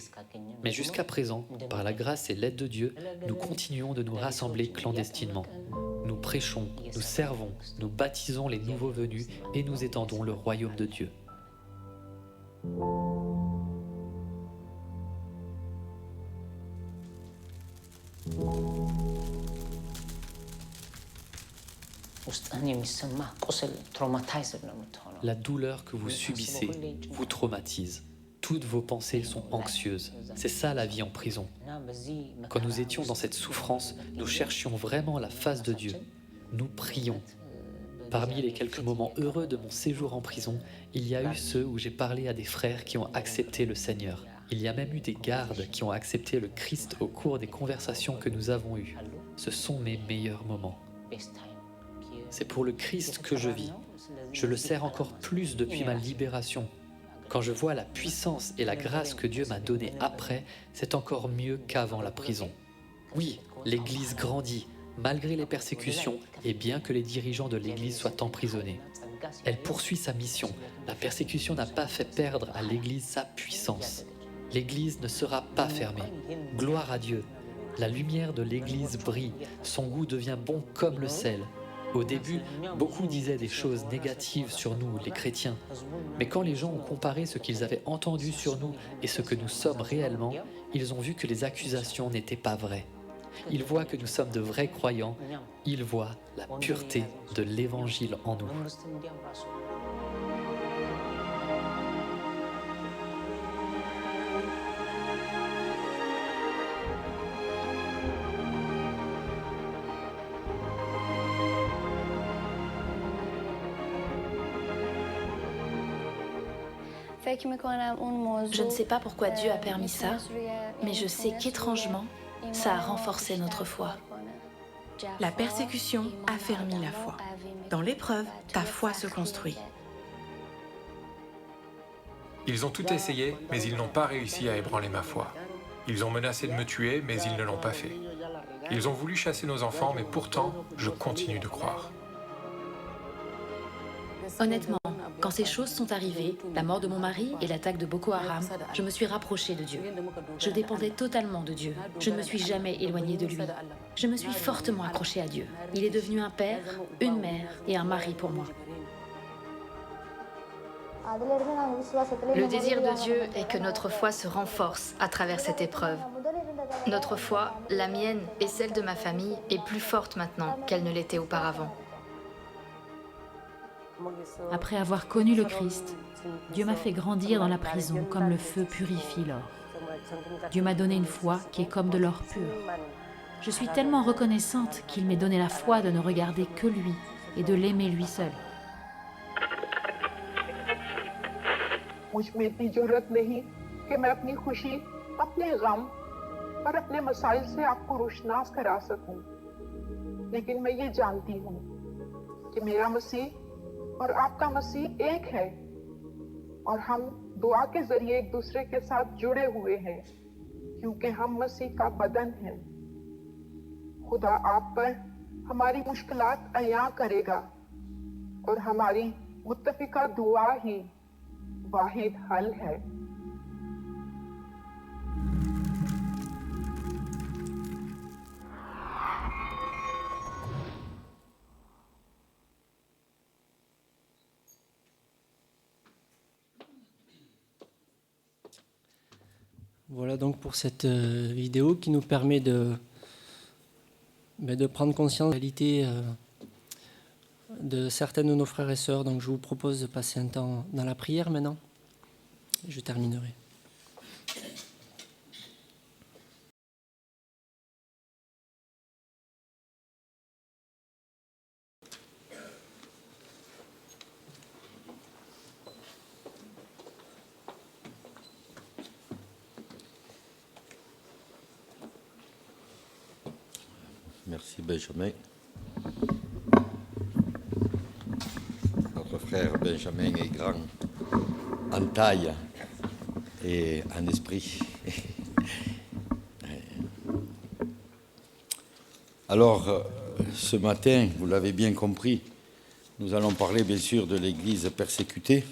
Speaker 5: Mais jusqu'à présent, par la grâce et l'aide de Dieu, nous continuons de nous rassembler clandestinement. Nous prêchons, nous servons, nous baptisons les nouveaux venus et nous étendons le royaume de Dieu. La douleur que vous subissez vous traumatise. Toutes vos pensées sont anxieuses. C'est ça la vie en prison. Quand nous étions dans cette souffrance, nous cherchions vraiment la face de Dieu. Nous prions. Parmi les quelques moments heureux de mon séjour en prison, il y a eu ceux où j'ai parlé à des frères qui ont accepté le Seigneur. Il y a même eu des gardes qui ont accepté le Christ au cours des conversations que nous avons eues. Ce sont mes meilleurs moments. C'est pour le Christ que je vis. Je le sers encore plus depuis ma libération. Quand je vois la puissance et la grâce que Dieu m'a donnée après, c'est encore mieux qu'avant la prison. Oui, l'Église grandit, malgré les persécutions et bien que les dirigeants de l'Église soient emprisonnés. Elle poursuit sa mission. La persécution n'a pas fait perdre à l'Église sa puissance. L'Église ne sera pas fermée. Gloire à Dieu. La lumière de l'Église brille. Son goût devient bon comme le sel. Au début, beaucoup disaient des choses négatives sur nous, les chrétiens. Mais quand les gens ont comparé ce qu'ils avaient entendu sur nous et ce que nous sommes réellement, ils ont vu que les accusations n'étaient pas vraies. Ils voient que nous sommes de vrais croyants. Ils voient la pureté de l'Évangile en nous.
Speaker 6: Je ne sais pas pourquoi Dieu a permis ça, mais je sais qu'étrangement, ça a renforcé notre foi.
Speaker 7: La persécution affermit la foi. Dans l'épreuve, ta foi se construit.
Speaker 8: Ils ont tout essayé, mais ils n'ont pas réussi à ébranler ma foi. Ils ont menacé de me tuer, mais ils ne l'ont pas fait. Ils ont voulu chasser nos enfants, mais pourtant, je continue de croire.
Speaker 6: Honnêtement, quand ces choses sont arrivées, la mort de mon mari et l'attaque de Boko Haram, je me suis rapprochée de Dieu. Je dépendais totalement de Dieu. Je ne me suis jamais éloignée de lui. Je me suis fortement accrochée à Dieu. Il est devenu un père, une mère et un mari pour moi.
Speaker 9: Le désir de Dieu est que notre foi se renforce à travers cette épreuve. Notre foi, la mienne et celle de ma famille, est plus forte maintenant qu'elle ne l'était auparavant.
Speaker 10: Après avoir connu le Christ, Dieu m'a fait grandir dans la prison comme le feu purifie l'or. Dieu m'a donné une foi qui est comme de l'or pur. Je suis tellement reconnaissante qu'il m'ait donné la foi de ne regarder que lui et de l'aimer lui seul.
Speaker 4: मुझ में इतनी जरूरत नहीं कि मैं अपनी खुशी, अपने गम और अपने मसाइल से आपको रोशनास करा सकूं। लेकिन मैं ये जानती हूँ कि मेरा मसीह और आपका मसीह एक है और हम दुआ के जरिए एक दूसरे के साथ जुड़े हुए हैं क्योंकि हम मसीह का बदन हैं। खुदा आप पर हमारी मुश्किलात अया करेगा और हमारी मुत्तफिका दुआ ही वाहिद हल है।
Speaker 1: Voilà donc pour cette vidéo qui nous permet de prendre conscience de la réalité de certains de nos frères et sœurs. Donc je vous propose de passer un temps dans la prière maintenant. Je terminerai.
Speaker 11: Merci Benjamin. Notre frère Benjamin est grand en taille et en esprit. Alors, ce matin, vous l'avez bien compris, nous allons parler bien sûr de l'Église persécutée.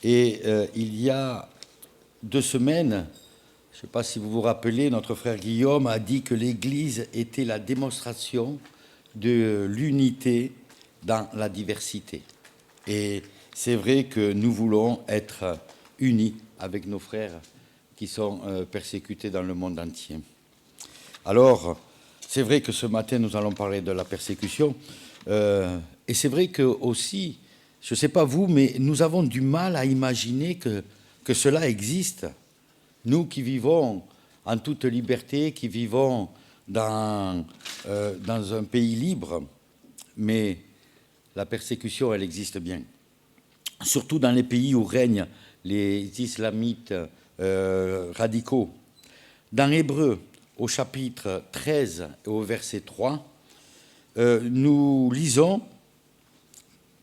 Speaker 11: Et il y a 2 semaines, je ne sais pas si vous vous rappelez, notre frère Guillaume a dit que l'Église était la démonstration de l'unité dans la diversité. Et c'est vrai que nous voulons être unis avec nos frères qui sont persécutés dans le monde entier. Alors, c'est vrai que ce matin, nous allons parler de la persécution. Et c'est vrai que aussi, je ne sais pas vous, mais nous avons du mal à imaginer que cela existe. Nous qui vivons en toute liberté, qui vivons dans un pays libre, mais la persécution, elle existe bien. Surtout dans les pays où règnent les islamites radicaux. Dans Hébreux, au chapitre 13 et au verset 3, nous lisons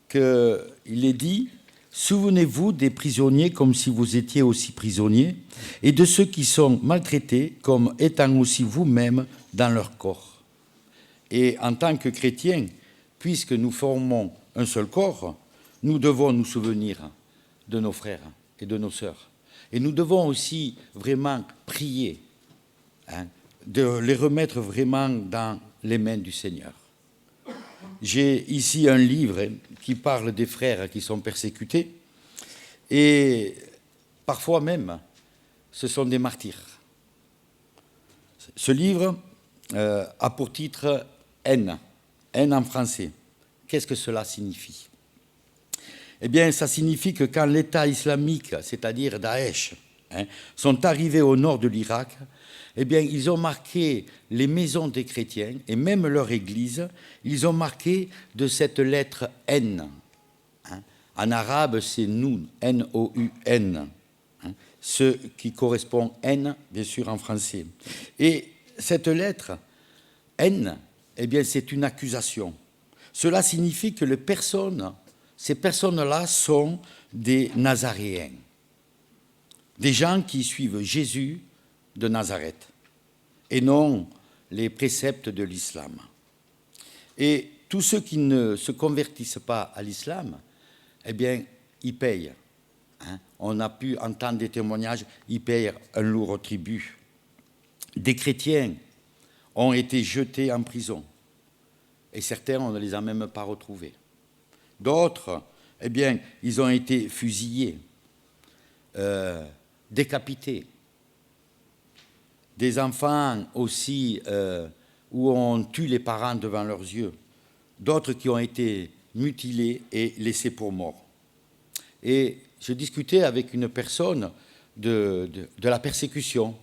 Speaker 11: qu'il est dit Souvenez-vous des prisonniers comme si vous étiez aussi prisonniers, et de ceux qui sont maltraités comme étant aussi vous-même dans leur corps. Et en tant que chrétiens, puisque nous formons un seul corps, nous devons nous souvenir de nos frères et de nos sœurs. Et nous devons aussi vraiment prier, de les remettre vraiment dans les mains du Seigneur. J'ai ici un livre qui parle des frères qui sont persécutés, et parfois même, ce sont des martyrs. Ce livre a pour titre « Haine », haine en français. Qu'est-ce que cela signifie? Eh bien, ça signifie que quand l'État islamique, c'est-à-dire Daesh, sont arrivés au nord de l'Irak, eh bien, ils ont marqué les maisons des chrétiens et même leur église, ils ont marqué de cette lettre N. En arabe, c'est Noun, N-O-U-N, ce qui correspond N, bien sûr, en français. Et cette lettre N, eh bien, c'est une accusation. Cela signifie que ces personnes-là sont des Nazaréens, des gens qui suivent Jésus de Nazareth, et non les préceptes de l'islam. Et tous ceux qui ne se convertissent pas à l'islam, eh bien, ils payent. On a pu entendre des témoignages, ils payent un lourd tribut. Des chrétiens ont été jetés en prison, et certains, on ne les a même pas retrouvés. D'autres, eh bien, ils ont été fusillés, décapités. Des enfants aussi où on tue les parents devant leurs yeux. D'autres qui ont été mutilés et laissés pour morts. Et je discutais avec une personne de la persécution.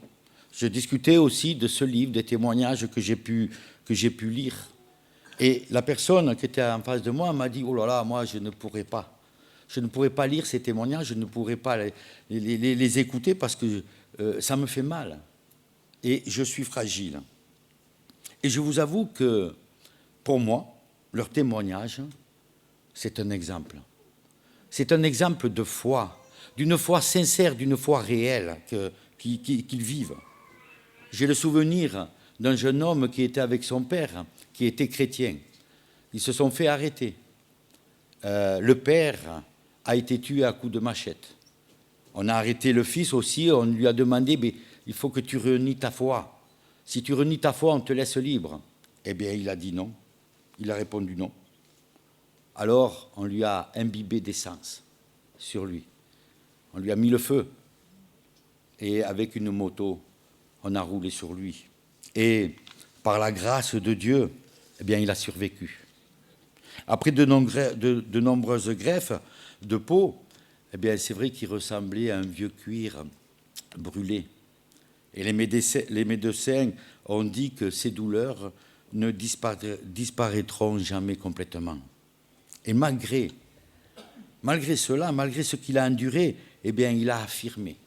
Speaker 11: Je discutais aussi de ce livre, des témoignages que j'ai pu lire. Et la personne qui était en face de moi m'a dit « Oh là là, moi, je ne pourrais pas. Je ne pourrais pas lire ces témoignages, je ne pourrais pas les écouter parce que ça me fait mal. Et je suis fragile. » Et je vous avoue que, pour moi, leur témoignage, c'est un exemple. C'est un exemple de foi, d'une foi sincère, d'une foi réelle qu'ils vivent. J'ai le souvenir d'un jeune homme qui était avec son père, qui était chrétien. Ils se sont fait arrêter. Le père a été tué à coups de machette. On a arrêté le fils aussi, on lui a demandé mais, il faut que tu renies ta foi. Si tu renies ta foi, on te laisse libre. Eh bien, il a dit non. Il a répondu non. Alors, on lui a imbibé d'essence sur lui. On lui a mis le feu. Et avec une moto, on a roulé sur lui. Et par la grâce de Dieu, eh bien, il a survécu. Après de nombreuses greffes de peau, eh bien, c'est vrai qu'il ressemblait à un vieux cuir brûlé. Et les médecins ont dit que ces douleurs ne disparaîtront jamais complètement. Et malgré cela, malgré ce qu'il a enduré, eh bien, il a affirmé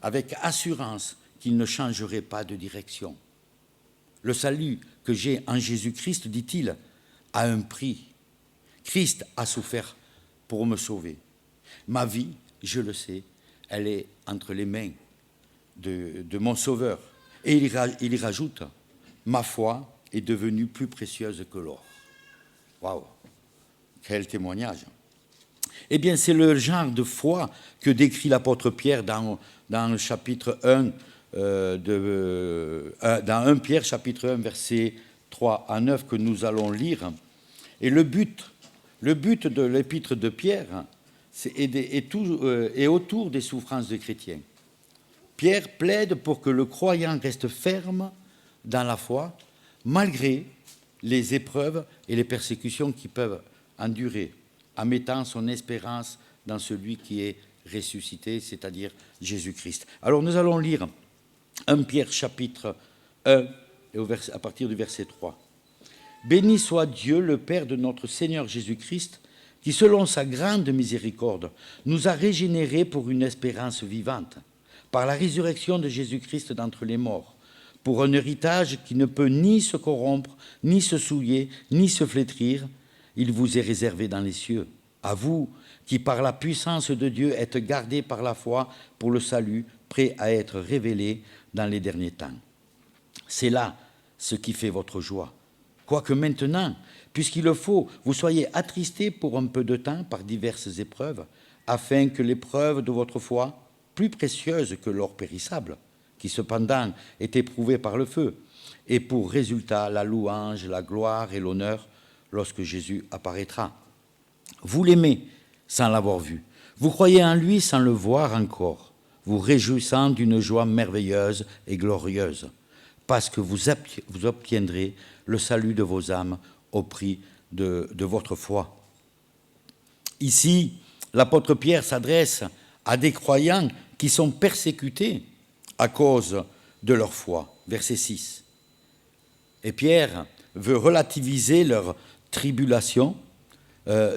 Speaker 11: avec assurance qu'il ne changerait pas de direction. Le salut que j'ai en Jésus-Christ, dit-il, a un prix. Christ a souffert pour me sauver. Ma vie, je le sais, elle est entre les mains de mon Sauveur. Et il y rajoute, ma foi est devenue plus précieuse que l'or. Waouh, quel témoignage! Eh bien, c'est le genre de foi que décrit l'apôtre Pierre dans le chapitre 1, dans 1 Pierre, chapitre 1, versets 3 à 9, que nous allons lire. Et le but de l'épître de Pierre est autour des souffrances des chrétiens. Pierre plaide pour que le croyant reste ferme dans la foi, malgré les épreuves et les persécutions qu'ils peuvent endurer, en mettant son espérance dans celui qui est ressuscité, c'est-à-dire Jésus-Christ. Alors nous allons lire 1 Pierre chapitre 1, et à partir du verset 3. « Béni soit Dieu, le Père de notre Seigneur Jésus-Christ, qui, selon sa grande miséricorde, nous a régénérés pour une espérance vivante, par la résurrection de Jésus-Christ d'entre les morts, pour un héritage qui ne peut ni se corrompre, ni se souiller, ni se flétrir. Il vous est réservé dans les cieux, À vous qui, par la puissance de Dieu, êtes gardés par la foi pour le salut, prêt à être révélé dans les derniers temps. C'est là ce qui fait votre joie. Quoique maintenant, puisqu'il le faut, vous soyez attristés pour un peu de temps par diverses épreuves, afin que l'épreuve de votre foi, plus précieuse que l'or périssable, qui cependant est éprouvé par le feu, ait pour résultat la louange, la gloire et l'honneur lorsque Jésus apparaîtra. Vous l'aimez sans l'avoir vu, vous croyez en lui sans le voir encore, vous réjouissant d'une joie merveilleuse et glorieuse, parce que vous obtiendrez le salut de vos âmes au prix de votre foi. Ici, l'apôtre Pierre s'adresse à des croyants qui sont persécutés à cause de leur foi. Verset 6. Et Pierre veut relativiser leur tribulation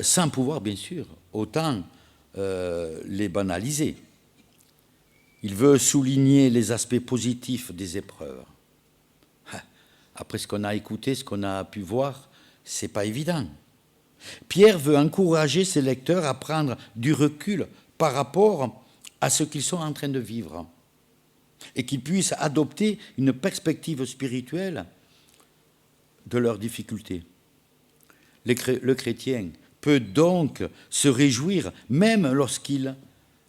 Speaker 11: sans pouvoir, bien sûr, autant les banaliser. Il veut souligner les aspects positifs des épreuves. Après ce qu'on a écouté, ce qu'on a pu voir, ce n'est pas évident. Pierre veut encourager ses lecteurs à prendre du recul par rapport à ce qu'ils sont en train de vivre et qu'ils puissent adopter une perspective spirituelle de leurs difficultés. Le chrétien peut donc se réjouir même lorsqu'il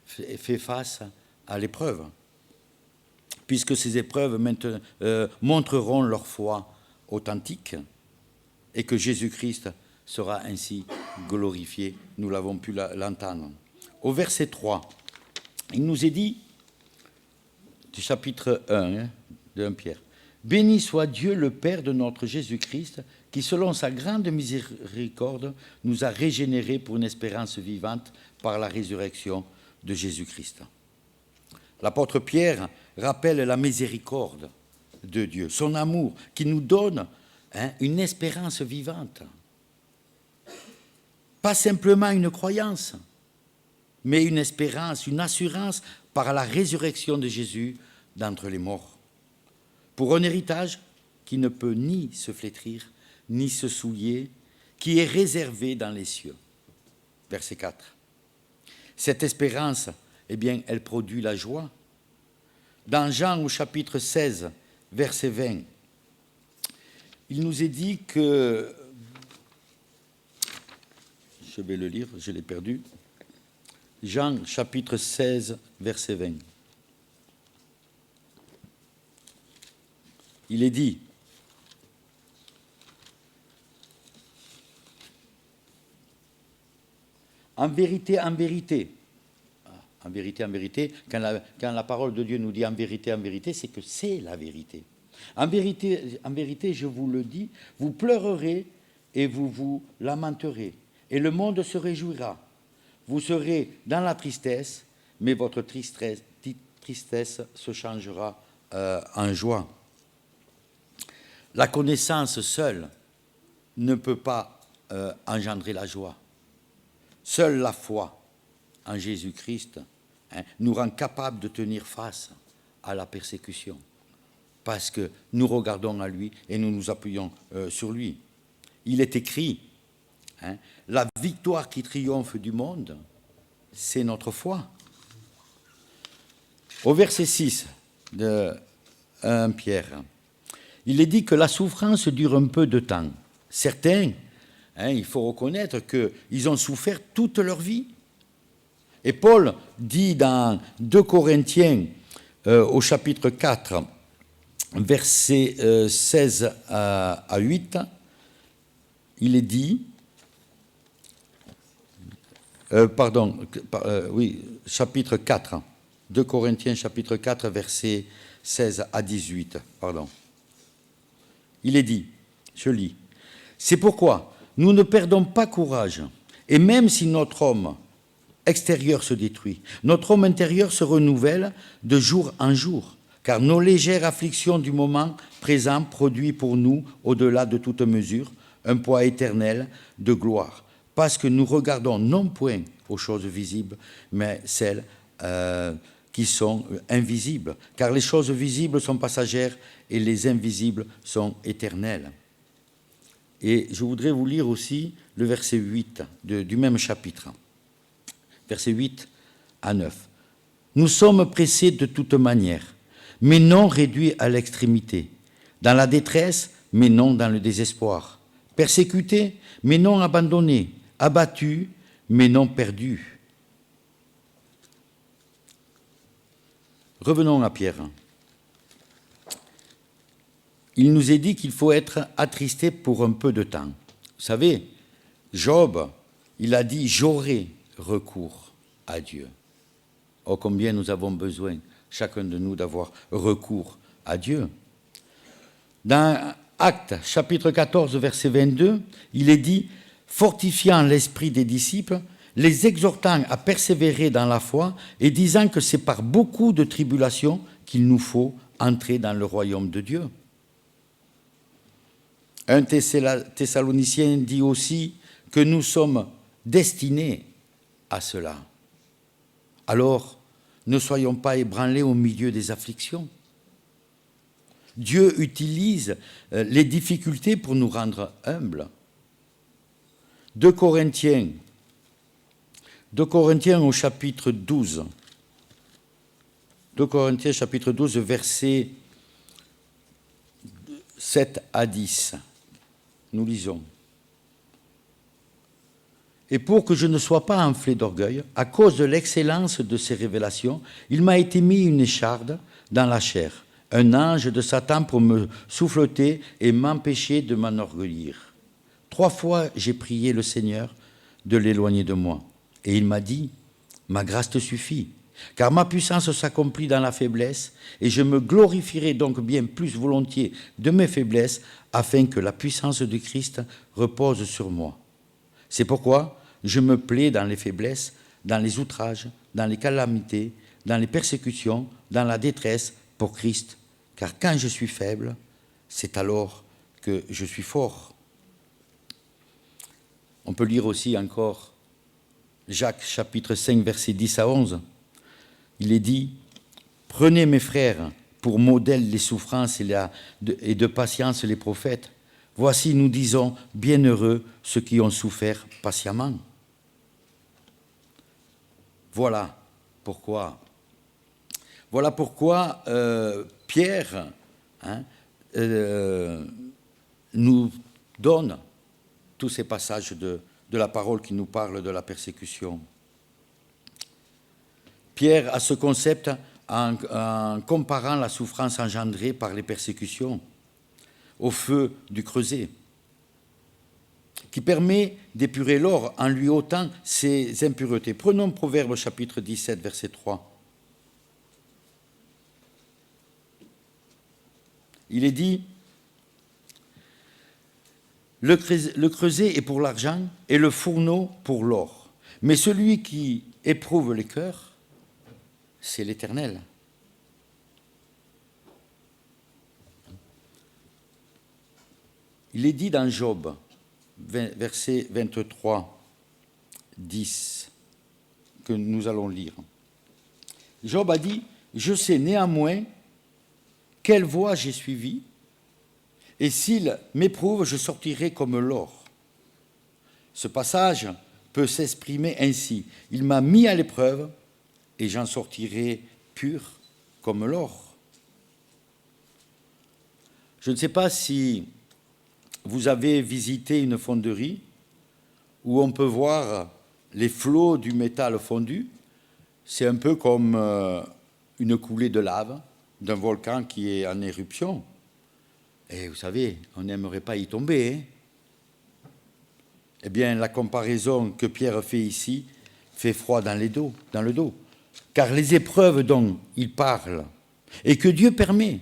Speaker 11: fait face à l'épreuve, puisque ces épreuves montreront leur foi authentique et que Jésus-Christ sera ainsi glorifié. Nous l'avons pu l'entendre. Au verset 3, il nous est dit, du chapitre 1 de 1 Pierre, « Béni soit Dieu le Père de notre Jésus-Christ, qui selon sa grande miséricorde nous a régénérés pour une espérance vivante par la résurrection de Jésus-Christ. » L'apôtre Pierre rappelle la miséricorde de Dieu, son amour qui nous donne une espérance vivante. Pas simplement une croyance, mais une espérance, une assurance par la résurrection de Jésus d'entre les morts. Pour un héritage qui ne peut ni se flétrir, ni se souiller, qui est réservé dans les cieux. Verset 4. Cette espérance, eh bien, elle produit la joie. Dans Jean au chapitre 16, verset 20, il nous est dit que, je vais le lire, je l'ai perdu, Jean chapitre 16, verset 20. Il est dit, en vérité, quand la parole de Dieu nous dit en vérité, c'est que c'est la vérité. En vérité, je vous le dis, vous pleurerez et vous vous lamenterez, et le monde se réjouira. Vous serez dans la tristesse, mais votre tristesse se changera en joie. La connaissance seule ne peut pas engendrer la joie. Seule la foi en Jésus-Christ nous rend capables de tenir face à la persécution, parce que nous regardons à lui et nous nous appuyons sur lui. Il est écrit, la victoire qui triomphe du monde, c'est notre foi. Au verset 6 de 1 Pierre, il est dit que la souffrance dure un peu de temps. Certains, il faut reconnaître qu'ils ont souffert toute leur vie. Et Paul dit dans 2 Corinthiens, au chapitre 4, versets 16 à 8, il est dit, chapitre 4, 2 Corinthiens, chapitre 4, versets 16 à 18, il est dit, je lis, « C'est pourquoi nous ne perdons pas courage, et même si notre homme extérieur se détruit, notre homme intérieur se renouvelle de jour en jour, car nos légères afflictions du moment présent produisent pour nous, au-delà de toute mesure, un poids éternel de gloire, parce que nous regardons non point aux choses visibles, mais celles qui sont invisibles, car les choses visibles sont passagères et les invisibles sont éternelles. » Et je voudrais vous lire aussi le verset 8 du même chapitre, verset 8 à 9. Nous sommes pressés de toute manière, mais non réduits à l'extrémité, dans la détresse, mais non dans le désespoir, persécutés, mais non abandonnés, abattus, mais non perdus. Revenons à Pierre. Il nous est dit qu'il faut être attristé pour un peu de temps. Vous savez, Job, il a dit « j'aurai recours à Dieu ». Oh, combien nous avons besoin, chacun de nous, d'avoir recours à Dieu. Dans Actes, chapitre 14, verset 22, il est dit « fortifiant l'esprit des disciples, les exhortant à persévérer dans la foi et disant que c'est par beaucoup de tribulations qu'il nous faut entrer dans le royaume de Dieu. » Un Thessalonicien dit aussi que nous sommes destinés à cela. Alors, ne soyons pas ébranlés au milieu des afflictions. Dieu utilise les difficultés pour nous rendre humbles. 2 Corinthiens au chapitre 12. 2 Corinthiens chapitre 12, versets 7 à 10. Nous lisons. Et pour que je ne sois pas enflé d'orgueil, à cause de l'excellence de ces révélations, il m'a été mis une écharde dans la chair, un ange de Satan pour me souffleter et m'empêcher de m'enorgueillir. 3 fois j'ai prié le Seigneur de l'éloigner de moi. Et il m'a dit, ma grâce te suffit, car ma puissance s'accomplit dans la faiblesse, et je me glorifierai donc bien plus volontiers de mes faiblesses, afin que la puissance de Christ repose sur moi. C'est pourquoi je me plais dans les faiblesses, dans les outrages, dans les calamités, dans les persécutions, dans la détresse pour Christ. Car quand je suis faible, c'est alors que je suis fort. On peut lire aussi encore Jacques chapitre 5, versets 10 à 11. Il est dit « Prenez mes frères pour modèle les souffrances et de patience les prophètes. Voici, nous disons, bienheureux ceux qui ont souffert patiemment. » Voilà pourquoi Pierre nous donne tous ces passages de la parole qui nous parlent de la persécution. Pierre a ce concept en comparant la souffrance engendrée par les persécutions au feu du creuset, qui permet d'épurer l'or en lui ôtant ses impuretés. Prenons Proverbe chapitre 17, verset 3. Il est dit « Le creuset est pour l'argent et le fourneau pour l'or. Mais celui qui éprouve les cœurs, c'est l'Éternel. » Il est dit dans Job, verset 23, 10, que nous allons lire. Job a dit « Je sais néanmoins quelle voie j'ai suivie, et s'il m'éprouve, je sortirai comme l'or. » Ce passage peut s'exprimer ainsi. Il m'a mis à l'épreuve, et j'en sortirai pur comme l'or. Je ne sais pas si vous avez visité une fonderie où on peut voir les flots du métal fondu. C'est un peu comme une coulée de lave d'un volcan qui est en éruption. Et vous savez, on n'aimerait pas y tomber. Hein? Eh bien, la comparaison que Pierre fait ici fait froid dans le dos. Car les épreuves dont il parle et que Dieu permet,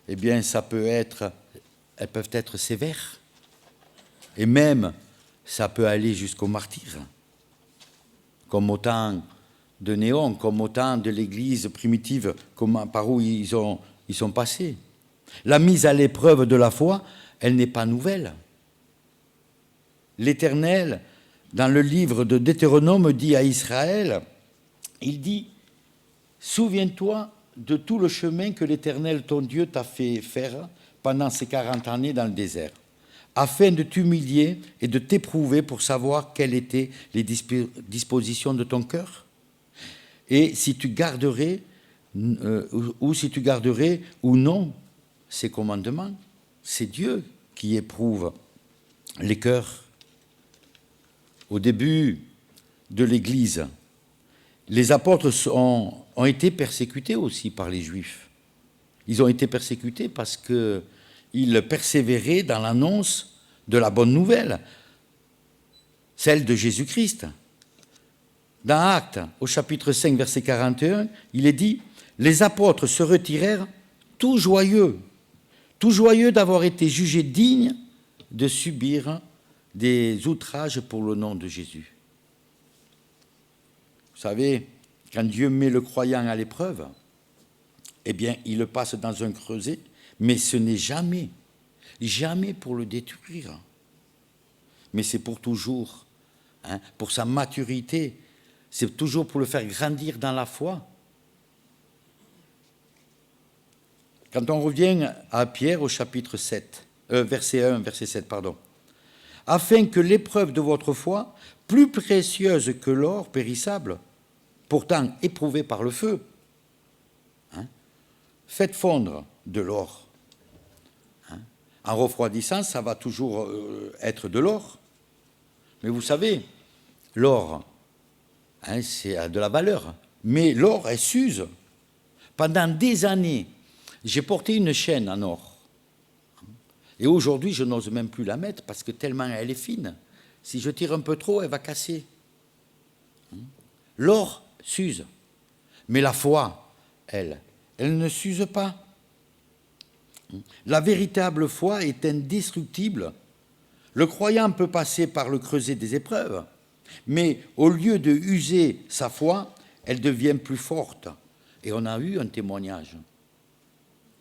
Speaker 11: eh bien, elles peuvent être sévères. Et même, ça peut aller jusqu'au martyre. Comme au temps de Néon, comme au temps de l'Église primitive, par où ils sont passés. La mise à l'épreuve de la foi, elle n'est pas nouvelle. L'Éternel, dans le livre de Deutéronome, dit à Israël, il dit « Souviens-toi de tout le chemin que l'Éternel, ton Dieu, t'a fait faire pendant ces 40 années dans le désert, afin de t'humilier et de t'éprouver pour savoir quelles étaient les dispositions de ton cœur, et si tu garderais ou non ces commandements. C'est Dieu qui éprouve les cœurs. Au début de l'Église, les apôtres ont été persécutés aussi par les Juifs. Ils ont été persécutés parce qu'ils persévéraient dans l'annonce de la bonne nouvelle, celle de Jésus-Christ. Dans Actes, au chapitre 5, verset 41, il est dit « Les apôtres se retirèrent tout joyeux d'avoir été jugés dignes de subir des outrages pour le nom de Jésus. » Vous savez, quand Dieu met le croyant à l'épreuve, eh bien, il le passe dans un creuset, mais ce n'est jamais pour le détruire. Mais c'est pour toujours, pour sa maturité, c'est toujours pour le faire grandir dans la foi. Quand on revient à Pierre au chapitre 7, verset 1, verset 7, pardon. « Afin que l'épreuve de votre foi, plus précieuse que l'or périssable, pourtant éprouvé par le feu, faites fondre de l'or. » En refroidissant, ça va toujours être de l'or. Mais vous savez, l'or, c'est de la valeur. Mais l'or, elle s'use. Pendant des années, j'ai porté une chaîne en or. Et aujourd'hui, je n'ose même plus la mettre parce que tellement elle est fine. Si je tire un peu trop, elle va casser. L'or s'use. Mais la foi, elle ne s'use pas. La véritable foi est indestructible. Le croyant peut passer par le creuset des épreuves, mais au lieu de user sa foi, elle devient plus forte. Et on a eu un témoignage.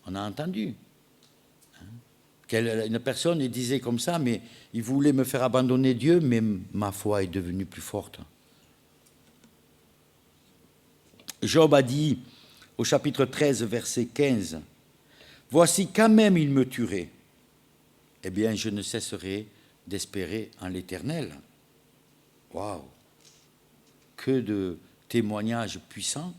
Speaker 11: On a entendu. Une personne disait comme ça, mais il voulait me faire abandonner Dieu, mais ma foi est devenue plus forte. Job a dit au chapitre 13, verset 15, « Voici quand même il me tuerait, eh bien je ne cesserai d'espérer en l'Éternel. » Waouh! Que de témoignages puissants!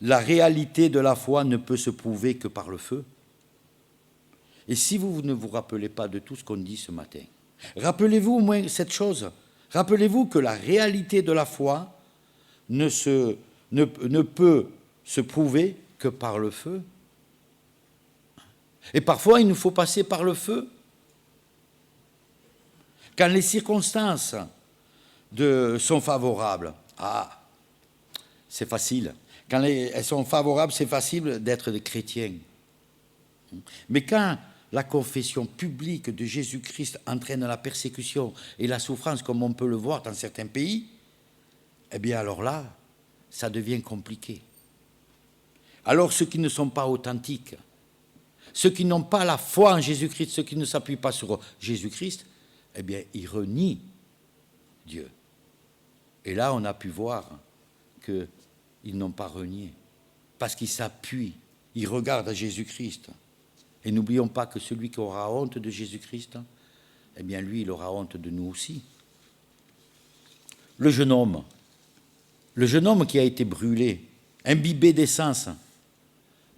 Speaker 11: La réalité de la foi ne peut se prouver que par le feu. Et si vous ne vous rappelez pas de tout ce qu'on dit ce matin, rappelez-vous au moins cette chose. Rappelez-vous que la réalité de la foi ne peut se prouver que par le feu. Et parfois, il nous faut passer par le feu. Quand les circonstances sont favorables, c'est facile. Quand elles sont favorables, c'est facile d'être des chrétiens. Mais quand la confession publique de Jésus-Christ entraîne la persécution et la souffrance, comme on peut le voir dans certains pays, eh bien alors là, ça devient compliqué. Alors ceux qui ne sont pas authentiques, ceux qui n'ont pas la foi en Jésus-Christ, ceux qui ne s'appuient pas sur Jésus-Christ, eh bien ils renient Dieu. Et là, on a pu voir qu'ils n'ont pas renié, parce qu'ils s'appuient, ils regardent à Jésus-Christ. Et n'oublions pas que celui qui aura honte de Jésus-Christ, eh bien lui, il aura honte de nous aussi. Le jeune homme qui a été brûlé, imbibé d'essence,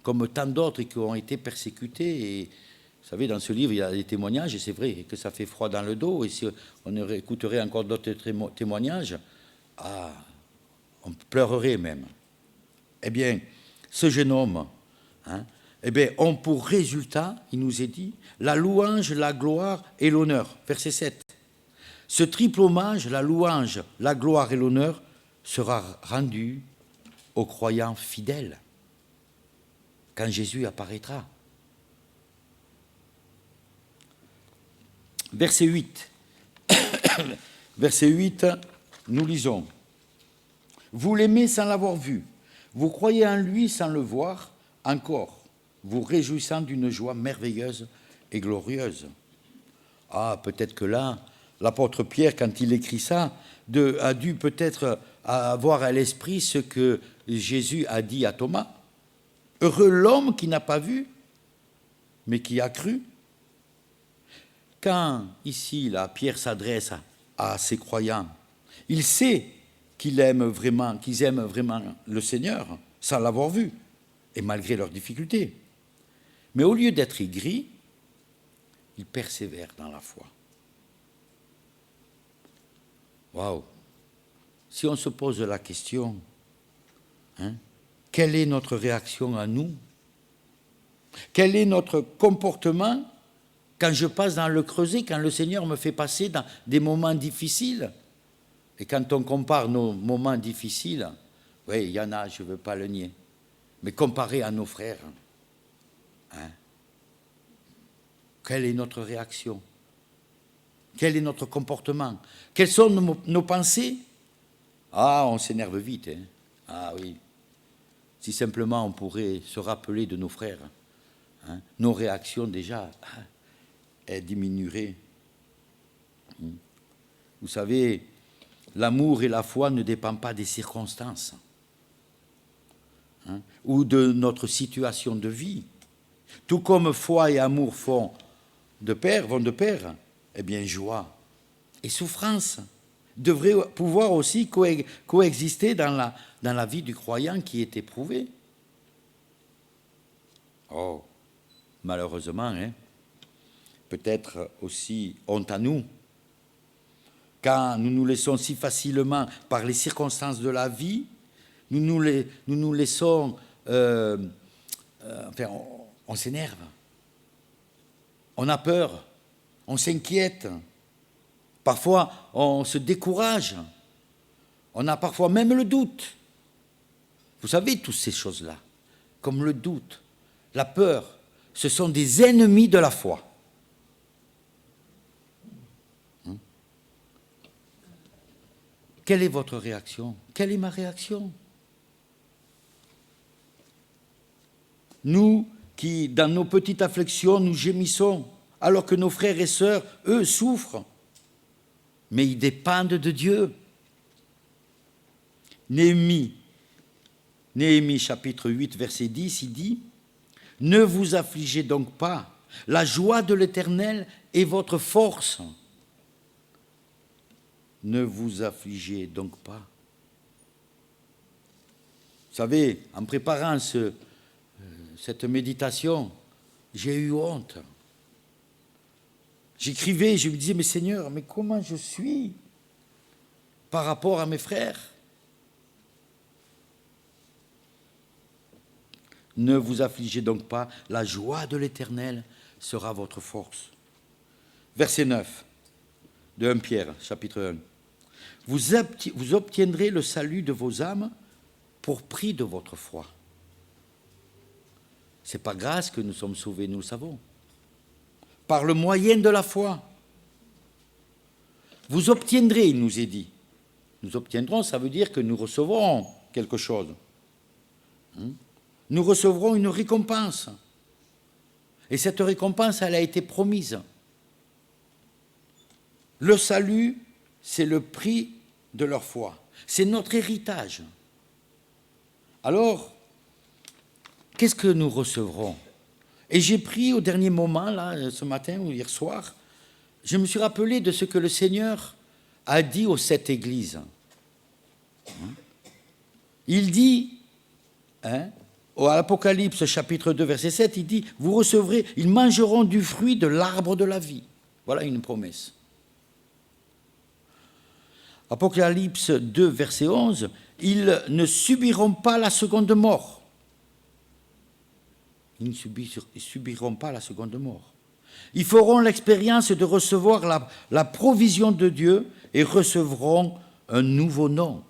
Speaker 11: comme tant d'autres qui ont été persécutés. Et vous savez, dans ce livre, il y a des témoignages, et c'est vrai que ça fait froid dans le dos. Et si on écouterait encore d'autres témoignages, on pleurerait même. Eh bien, ce jeune homme, eh bien, ont pour résultat, il nous est dit, la louange, la gloire et l'honneur. Verset 7. Ce triple hommage, la louange, la gloire et l'honneur, sera rendu aux croyants fidèles quand Jésus apparaîtra. Verset 8. Verset 8, nous lisons. Vous l'aimez sans l'avoir vu. Vous croyez en lui sans le voir encore, vous réjouissant d'une joie merveilleuse et glorieuse. Peut-être que là, l'apôtre Pierre, quand il écrit ça, a dû peut-être avoir à l'esprit ce que Jésus a dit à Thomas. Heureux l'homme qui n'a pas vu mais qui a cru. Quand, ici, là, Pierre s'adresse à ses croyants, il sait qu'ils aiment vraiment le Seigneur, sans l'avoir vu, et malgré leurs difficultés. Mais au lieu d'être aigri, il persévère dans la foi. Waouh! Si on se pose la question, quelle est notre réaction à nous? Quel est notre comportement quand je passe dans le creuset, quand le Seigneur me fait passer dans des moments difficiles? Et quand on compare nos moments difficiles, oui, il y en a, je ne veux pas le nier, mais comparé à nos frères, quelle est notre réaction? Quel est notre comportement? Quelles sont nos pensées? Ah, on s'énerve vite. Ah oui. Si simplement on pourrait se rappeler de nos frères, nos réactions déjà, elles diminueraient. Vous savez, l'amour et la foi ne dépendent pas des circonstances ou de notre situation de vie. Tout comme foi et amour vont de pair, eh bien joie et souffrance devraient pouvoir aussi coexister dans la vie du croyant qui est éprouvé. Oh, malheureusement, peut-être aussi honte à nous, quand nous nous laissons si facilement par les circonstances de la vie, nous nous laissons, on s'énerve, on a peur, on s'inquiète, parfois on se décourage, on a parfois même le doute. Vous savez, toutes ces choses-là, comme le doute, la peur, ce sont des ennemis de la foi. Quelle est votre réaction? Quelle est ma réaction? Nous qui, dans nos petites afflictions, nous gémissons, alors que nos frères et sœurs, eux, souffrent. Mais ils dépendent de Dieu. Néhémie chapitre 8, verset 10, il dit « Ne vous affligez donc pas, la joie de l'Éternel est votre force. » Ne vous affligez donc pas. Vous savez, en préparant cette méditation, j'ai eu honte. J'écrivais, je me disais, mais Seigneur, mais comment je suis par rapport à mes frères? Ne vous affligez donc pas, la joie de l'Éternel sera votre force. Verset 9 de 1 Pierre, chapitre 1. Vous obtiendrez le salut de vos âmes pour prix de votre foi. C'est par grâce que nous sommes sauvés, nous le savons. Par le moyen de la foi. Vous obtiendrez, il nous est dit. Nous obtiendrons, ça veut dire que nous recevrons quelque chose. Nous recevrons une récompense. Et cette récompense, elle a été promise. Le salut, c'est le prix de leur foi. C'est notre héritage. Alors, qu'est-ce que nous recevrons? Et j'ai pris au dernier moment, là, ce matin ou hier soir, je me suis rappelé de ce que le Seigneur a dit aux 7 églises. Il dit, au Apocalypse chapitre 2, verset 7, il dit, vous recevrez, ils mangeront du fruit de l'arbre de la vie. Voilà une promesse. Apocalypse 2, verset 11, ils ne subiront pas la seconde mort. Ils ne subiront pas la seconde mort. Ils feront l'expérience de recevoir la provision de Dieu et recevront un nouveau nom.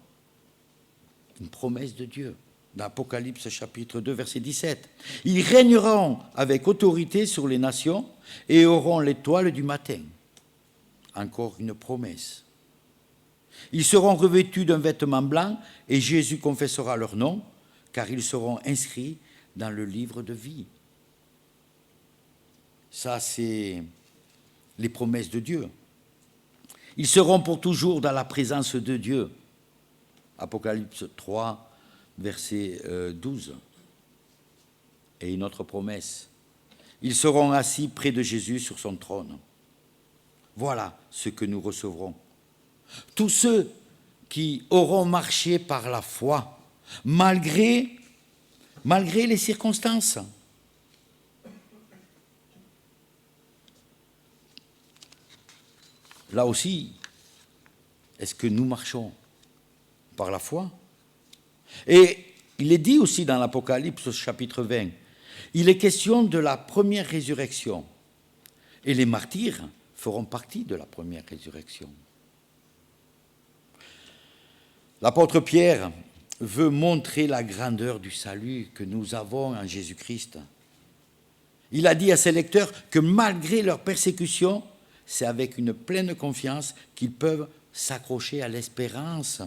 Speaker 11: Une promesse de Dieu. Dans Apocalypse chapitre 2, verset 17. Ils régneront avec autorité sur les nations et auront l'étoile du matin. Encore une promesse. Ils seront revêtus d'un vêtement blanc et Jésus confessera leur nom, car ils seront inscrits dans le livre de vie. Ça, c'est les promesses de Dieu. Ils seront pour toujours dans la présence de Dieu. Apocalypse 3, verset 12. Et une autre promesse. Ils seront assis près de Jésus sur son trône. Voilà ce que nous recevrons. Tous ceux qui auront marché par la foi, malgré les circonstances. Là aussi, est-ce que nous marchons par la foi? Et il est dit aussi dans l'Apocalypse, chapitre 20, il est question de la première résurrection. Et les martyrs feront partie de la première résurrection. L'apôtre Pierre veut montrer la grandeur du salut que nous avons en Jésus-Christ. Il a dit à ses lecteurs que malgré leur persécution, c'est avec une pleine confiance qu'ils peuvent s'accrocher à l'espérance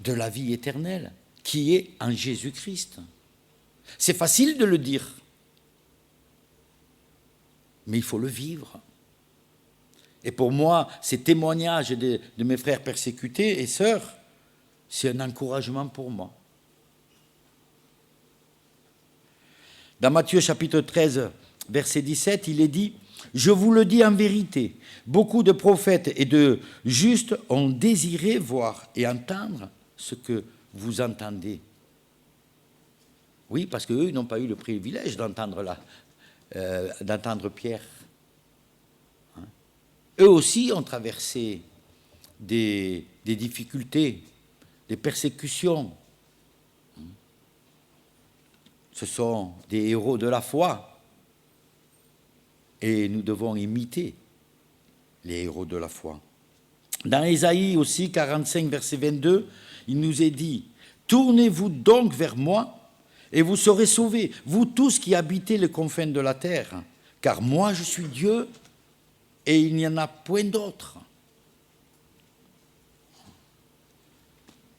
Speaker 11: de la vie éternelle qui est en Jésus-Christ. C'est facile de le dire, mais il faut le vivre. Et pour moi, ces témoignages de mes frères persécutés et sœurs, c'est un encouragement pour moi. Dans Matthieu chapitre 13, verset 17, il est dit « Je vous le dis en vérité, beaucoup de prophètes et de justes ont désiré voir et entendre ce que vous entendez. » Oui, parce qu'eux, ils n'ont pas eu le privilège d'entendre Pierre. Hein? Eux aussi ont traversé des difficultés, des persécutions. Ce sont des héros de la foi. Et nous devons imiter les héros de la foi. Dans Ésaïe aussi, 45, verset 22, il nous est dit « Tournez-vous donc vers moi, et vous serez sauvés, vous tous qui habitez les confins de la terre, car moi je suis Dieu, et il n'y en a point d'autre. »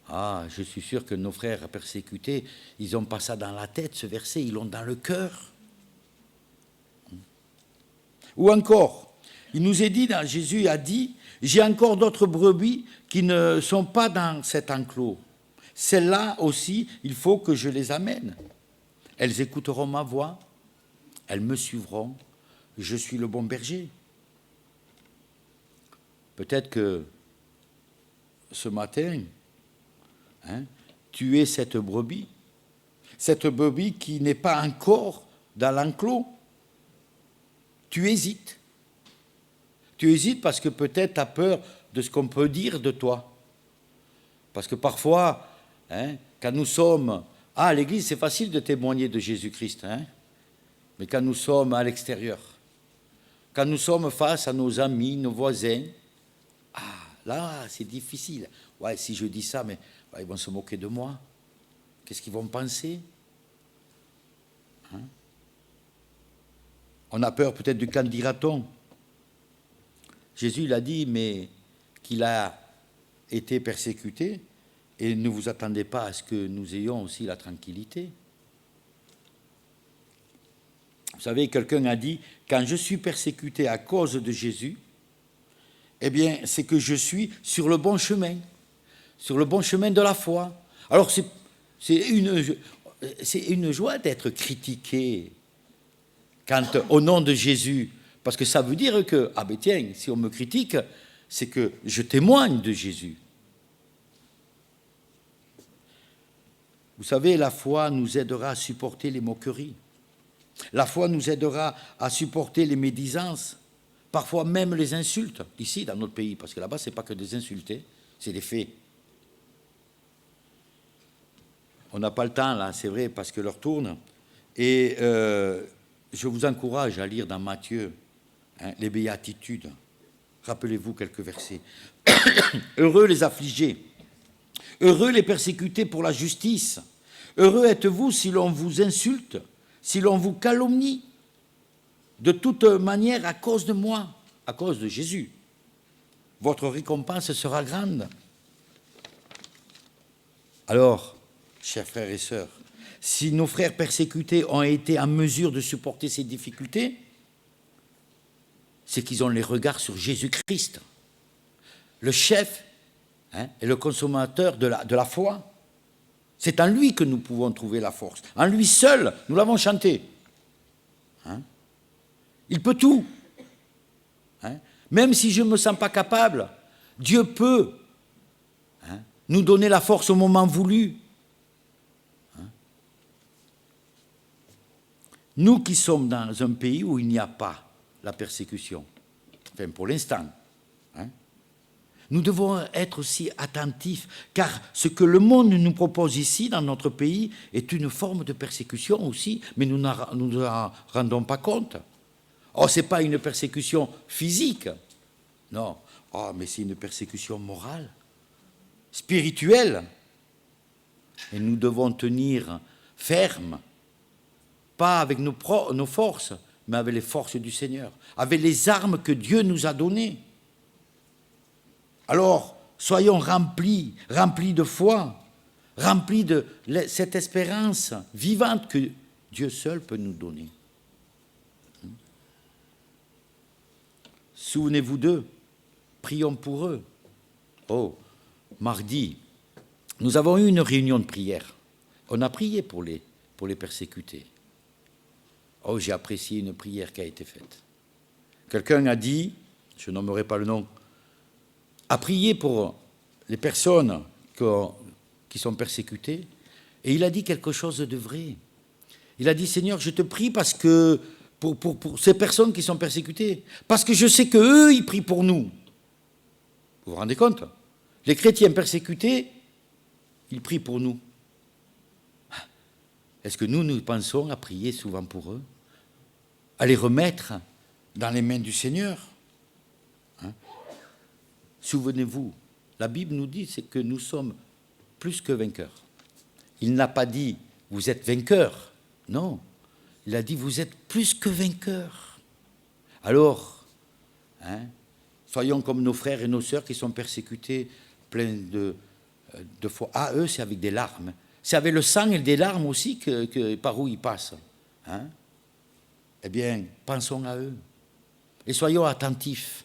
Speaker 11: Ah, je suis sûr que nos frères persécutés, ils n'ont pas ça dans la tête, ce verset, ils l'ont dans le cœur. Ou encore, il nous est dit, Jésus a dit, « J'ai encore d'autres brebis qui ne sont pas dans cet enclos. Celles-là aussi, il faut que je les amène. Elles écouteront ma voix, elles me suivront, je suis le bon berger. » Peut-être que ce matin, tu es cette brebis qui n'est pas encore dans l'enclos. Tu hésites. Tu hésites parce que peut-être tu as peur de ce qu'on peut dire de toi. Parce que parfois, quand nous sommes... à l'église, c'est facile de témoigner de Jésus-Christ, mais quand nous sommes à l'extérieur, quand nous sommes face à nos amis, nos voisins, là, c'est difficile. Ouais, si je dis ça, mais ils vont se moquer de moi. Qu'est-ce qu'ils vont penser? On a peur peut-être du qu'en dira-t-on. Jésus, il a dit, mais qu'il a été persécuté, et ne vous attendez pas à ce que nous ayons aussi la tranquillité. Vous savez, quelqu'un a dit, quand je suis persécuté à cause de Jésus, eh bien, c'est que je suis sur le bon chemin de la foi. Alors, c'est une joie d'être critiqué quand, au nom de Jésus, parce que ça veut dire que, ah ben tiens, si on me critique, c'est que je témoigne de Jésus. Vous savez, la foi nous aidera à supporter les moqueries. La foi nous aidera à supporter les médisances, parfois même les insultes, ici, dans notre pays, parce que là-bas, ce n'est pas que des insultes, c'est des faits. On n'a pas le temps, là, c'est vrai, parce que l'heure tourne. Et je vous encourage à lire dans Matthieu les béatitudes. Rappelez-vous quelques versets. Heureux les affligés, heureux les persécutés pour la justice. Heureux êtes-vous si l'on vous insulte, si l'on vous calomnie, de toute manière à cause de moi, à cause de Jésus. Votre récompense sera grande. Alors, chers frères et sœurs, si nos frères persécutés ont été en mesure de supporter ces difficultés, c'est qu'ils ont les regards sur Jésus-Christ, le chef et le consommateur de la foi. C'est en lui que nous pouvons trouver la force. En lui seul, nous l'avons chanté. Il peut tout. Hein? Même si je ne me sens pas capable, Dieu peut nous donner la force au moment voulu. Nous qui sommes dans un pays où il n'y a pas la persécution, enfin pour l'instant, nous devons être aussi attentifs, car ce que le monde nous propose ici, dans notre pays, est une forme de persécution aussi, mais nous ne nous en rendons pas compte. Oh, ce n'est pas une persécution physique, non, oh, mais c'est une persécution morale, spirituelle. Et nous devons tenir ferme, pas avec nos forces, mais avec les forces du Seigneur, avec les armes que Dieu nous a données. Alors, soyons remplis de foi, remplis de cette espérance vivante que Dieu seul peut nous donner. Souvenez-vous d'eux, prions pour eux. Oh, mardi, nous avons eu une réunion de prière. On a prié pour les persécutés. Oh, j'ai apprécié une prière qui a été faite. Quelqu'un a dit, je nommerai pas le nom, a prié pour les personnes qui sont persécutées, et il a dit quelque chose de vrai. Il a dit, Seigneur, je te prie parce que pour ces personnes qui sont persécutées, parce que je sais qu'eux, ils prient pour nous. Vous vous rendez compte? Les chrétiens persécutés, ils prient pour nous. Est-ce que nous pensons à prier souvent pour eux, à les remettre dans les mains du Seigneur? Souvenez-vous, la Bible nous dit que nous sommes plus que vainqueurs. Il n'a pas dit « vous êtes vainqueurs ». Non, il a dit « vous êtes plus que vainqueurs ». Alors, soyons comme nos frères et nos sœurs qui sont persécutés pleins de foi. Ah, eux, c'est avec des larmes. C'est avec le sang et des larmes aussi par où ils passent. Eh bien, pensons à eux. Et soyons attentifs.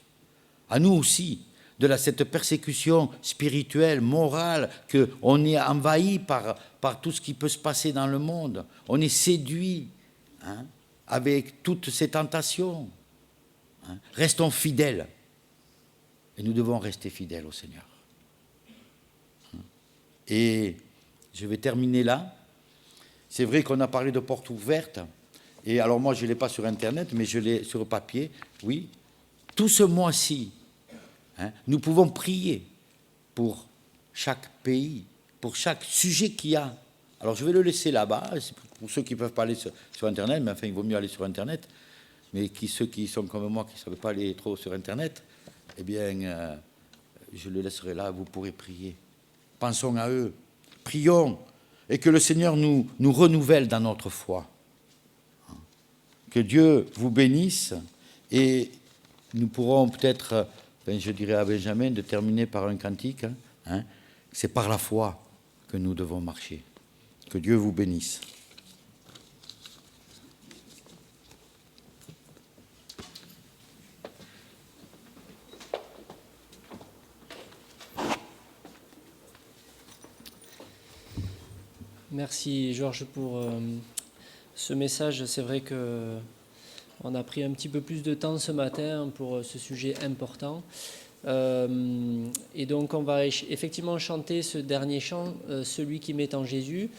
Speaker 11: À nous aussi. De cette persécution spirituelle, morale, qu'on est envahi par tout ce qui peut se passer dans le monde. On est séduit avec toutes ces tentations. Restons fidèles. Et nous devons rester fidèles au Seigneur. Et je vais terminer là. C'est vrai qu'on a parlé de portes ouvertes. Et alors moi, je ne l'ai pas sur Internet, mais je l'ai sur papier. Oui. Tout ce mois-ci, nous pouvons prier pour chaque pays, pour chaque sujet qu'il y a. Alors je vais le laisser là-bas, c'est pour ceux qui ne peuvent pas aller sur Internet, mais enfin il vaut mieux aller sur Internet, mais ceux qui sont comme moi, qui ne savent pas aller trop sur Internet, eh bien je le laisserai là, vous pourrez prier. Pensons à eux, prions, et que le Seigneur nous renouvelle dans notre foi. Que Dieu vous bénisse, et nous pourrons peut-être... je dirais à Benjamin de terminer par un cantique. C'est par la foi que nous devons marcher. Que Dieu vous bénisse.
Speaker 1: Merci Georges pour ce message. C'est vrai que on a pris un petit peu plus de temps ce matin pour ce sujet important. Et donc on va effectivement chanter ce dernier chant, celui qui m'est en Jésus.